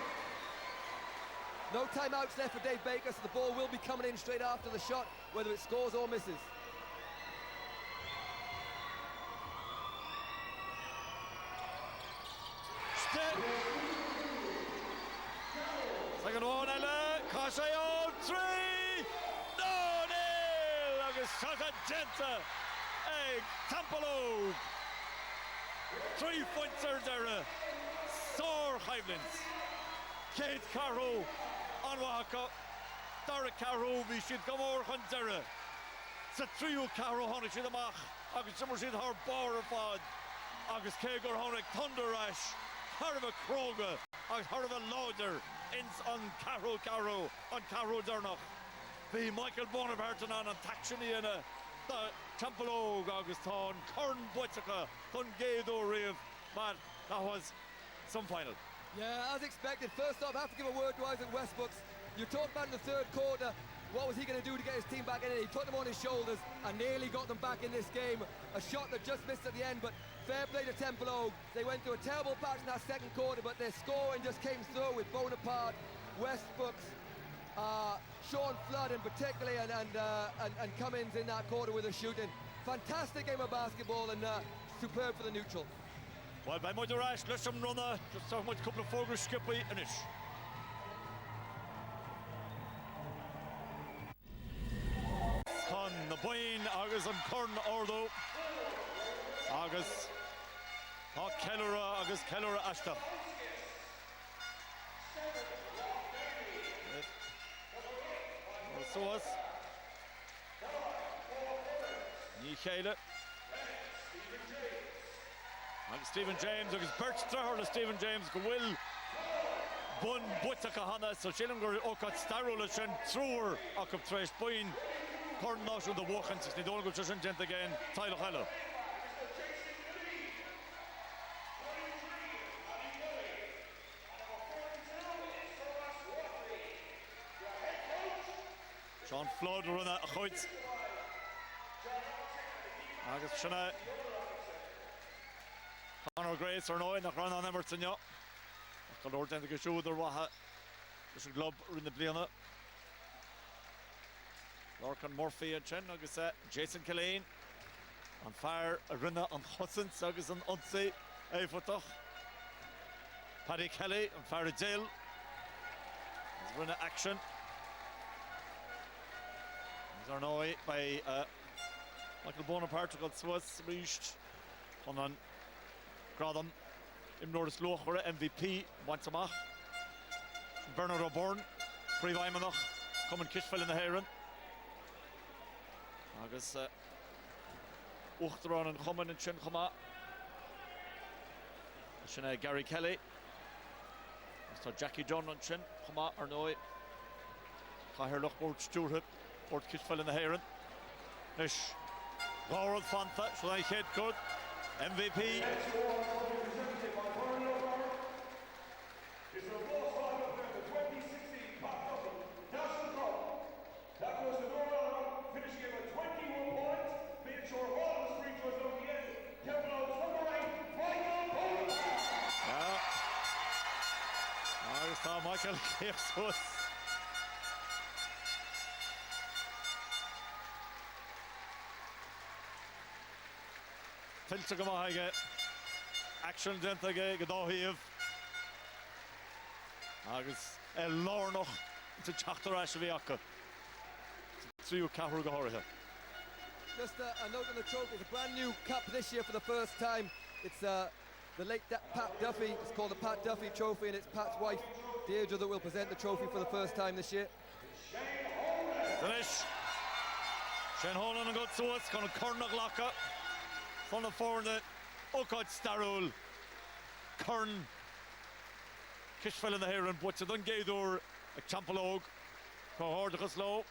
S2: No timeouts left for Dave Baker, so the ball will be coming in straight after the shot, whether it scores or misses.
S1: Second one, Ella. Cashayo, 3. No, nil. August Saka Genta. Templeogue. 3 points are there. Sore Highlands. Kate Caro on Wahaka. Derek Caro, we should come over Huntera. It's a trio Caro Honic in the Mach. Agus Simmer Sid her bar fod. Agus Kegur Honic Thunder Ash. Harva Kroga. Agus Harva Lauder. Ins on Caro on Caro Durnach. Be Michael Bonaparte on Taxini in a Templeogue August Town, Corn Boitaka, Tungado Riv. Man, that was some final.
S2: Yeah, as expected. First off, I have to give a word to Isaac Westbrooks. You talked about in the third quarter, what was he going to do to get his team back in it? He put them on his shoulders and nearly got them back in this game. A shot that just missed at the end, but fair play to Templeogue. They went through a terrible patch in that second quarter, but their scoring just came through with Bonaparte, Westbrooks, Sean Flood in particularly, and Cummins in that quarter with a shooting. Fantastic game of basketball and superb for the neutral.
S1: Well, by Mother Ash, let's some runner, just so much couple of focus skippy and ish. Con the Boyne, August and Corn Ordo. August. August Kellera Ashta. So was. Nichele. Stephen James, agus Bert Strahar Stephen James go will bun butaka hana so Shillingur okat starul shen thrower akap trash boin corn nosh the walkins ni don't go just gent again Tyler Hello. Sean Flood run a choit. Agus Shana Conor Grace or no in the run on Everton ja. Lord then the shoulder waha. There's a globe in the bliana. Lorcan Murphy and Chen agus Jason Killeen on fire a runner on Hudson agus on Unsay Eifotoch. Paddy Kelly on fire a Dale. Runner action. These are now by Michael Bonaparte got Swiss reached on Gradam in Norris Lochore MVP once a mach. Bernard O'Byrne, Pre Weimanach, coming Kishfell in the Heron. Agus Uchtron and Chumman and Chin Chuma. Shana Gary Kelly. So Jackie John and Chin Chuma or no. Kahir Lochbord Stewart, Port Kishfell in the Heron. Nish Laurel Fanta, so I said good. MVP. Michael Jesus. Tilta go maige. Action denta ge gedohíh. Agus lornoch to Chachtarach Viaka. Trio Cahru Gahorha.
S2: Just a note on the trophy. It's a brand new cup this year for the first time. It's the late Pat Duffy. It's called the Pat Duffy Trophy, and it's Pat's wife Deirdre that will present the trophy for the first time this year.
S1: Finish. Shane Holland and got so it's going to Cornach Locka. From the forward, Okot Starul. Kern. Kishfell in the Heron, but to Dungadur, a Templeogue. Cohordicus low.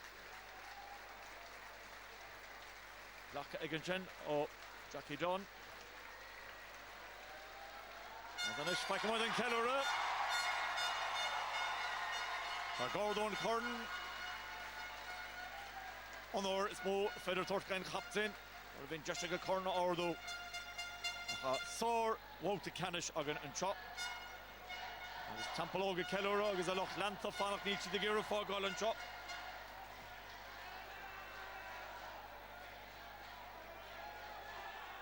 S1: Locka again, oh, Jackie John. And then it's back more than Kellera. Gordon Kern. Honor is more Feder Tortkain captain. Or been Jessica Corner Ordo. Sor Walter Canish again and chop. Agus Templeogue Kellera agus a loch lanta fanach níchi de gira fog and chop.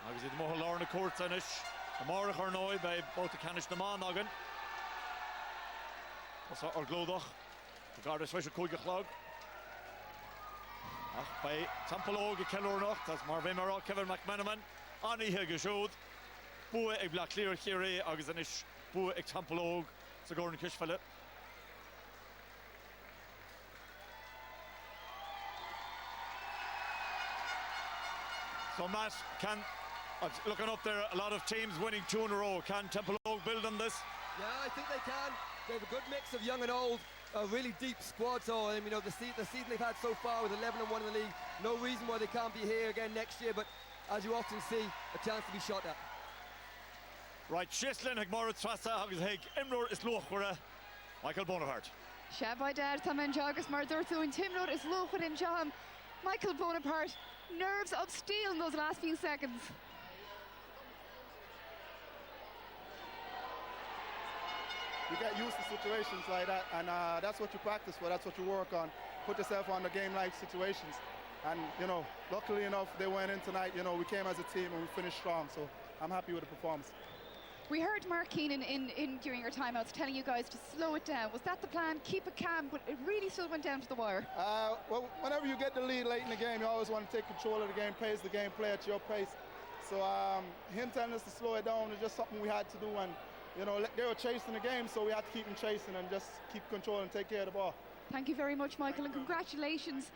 S1: Agus it more Lorna Courtanish. Amara Harnoy by Walter Canish the man again. Also our Glodach. The guard is special Kuigachlog. By Templeogue Kellera that's Marvin Mara Kevin McManaman. Annie Higashod. Bua a black clear here agus anish bu ag Templeogue sa Gordon Kishfella. So Matt, looking up there, a lot of teams winning 2 in a row. Can Templeogue build on this?
S2: Yeah, I think they can. They have a good mix of young and old, a really deep squad. So, you know, the season they've had so far with 11-1 in the league, no reason why they can't be here again next year. But as you often see, a chance to be shot at.
S1: Right, Shislin, Hagmora, Trassa, Haggis Heg, Imror, Islochwara, Michael Bonaparte.
S5: Shabbai Dad, Thaman Jogus Mardurthu, and Timrod is Lochward and Jam. Michael Bonaparte, nerves of steel in those last few seconds.
S6: You get used to situations like that, and that's what you practice for, that's what you work on. Put yourself on the game-like situations. And, you know, luckily enough, they went in tonight, you know, we came as a team and we finished strong, so I'm happy with the performance.
S5: We heard Mark Keenan in during your timeouts telling you guys to slow it down. Was that the plan? Keep it calm, but it really still went down to the wire.
S6: Well, whenever you get the lead late in the game, you always want to take control of the game, pace the game, play at your pace. So him telling us to slow it down is just something we had to do, and you know, they were chasing the game, so we had to keep them chasing and just keep control and take care of the ball.
S5: Thank you very much, Michael, and congratulations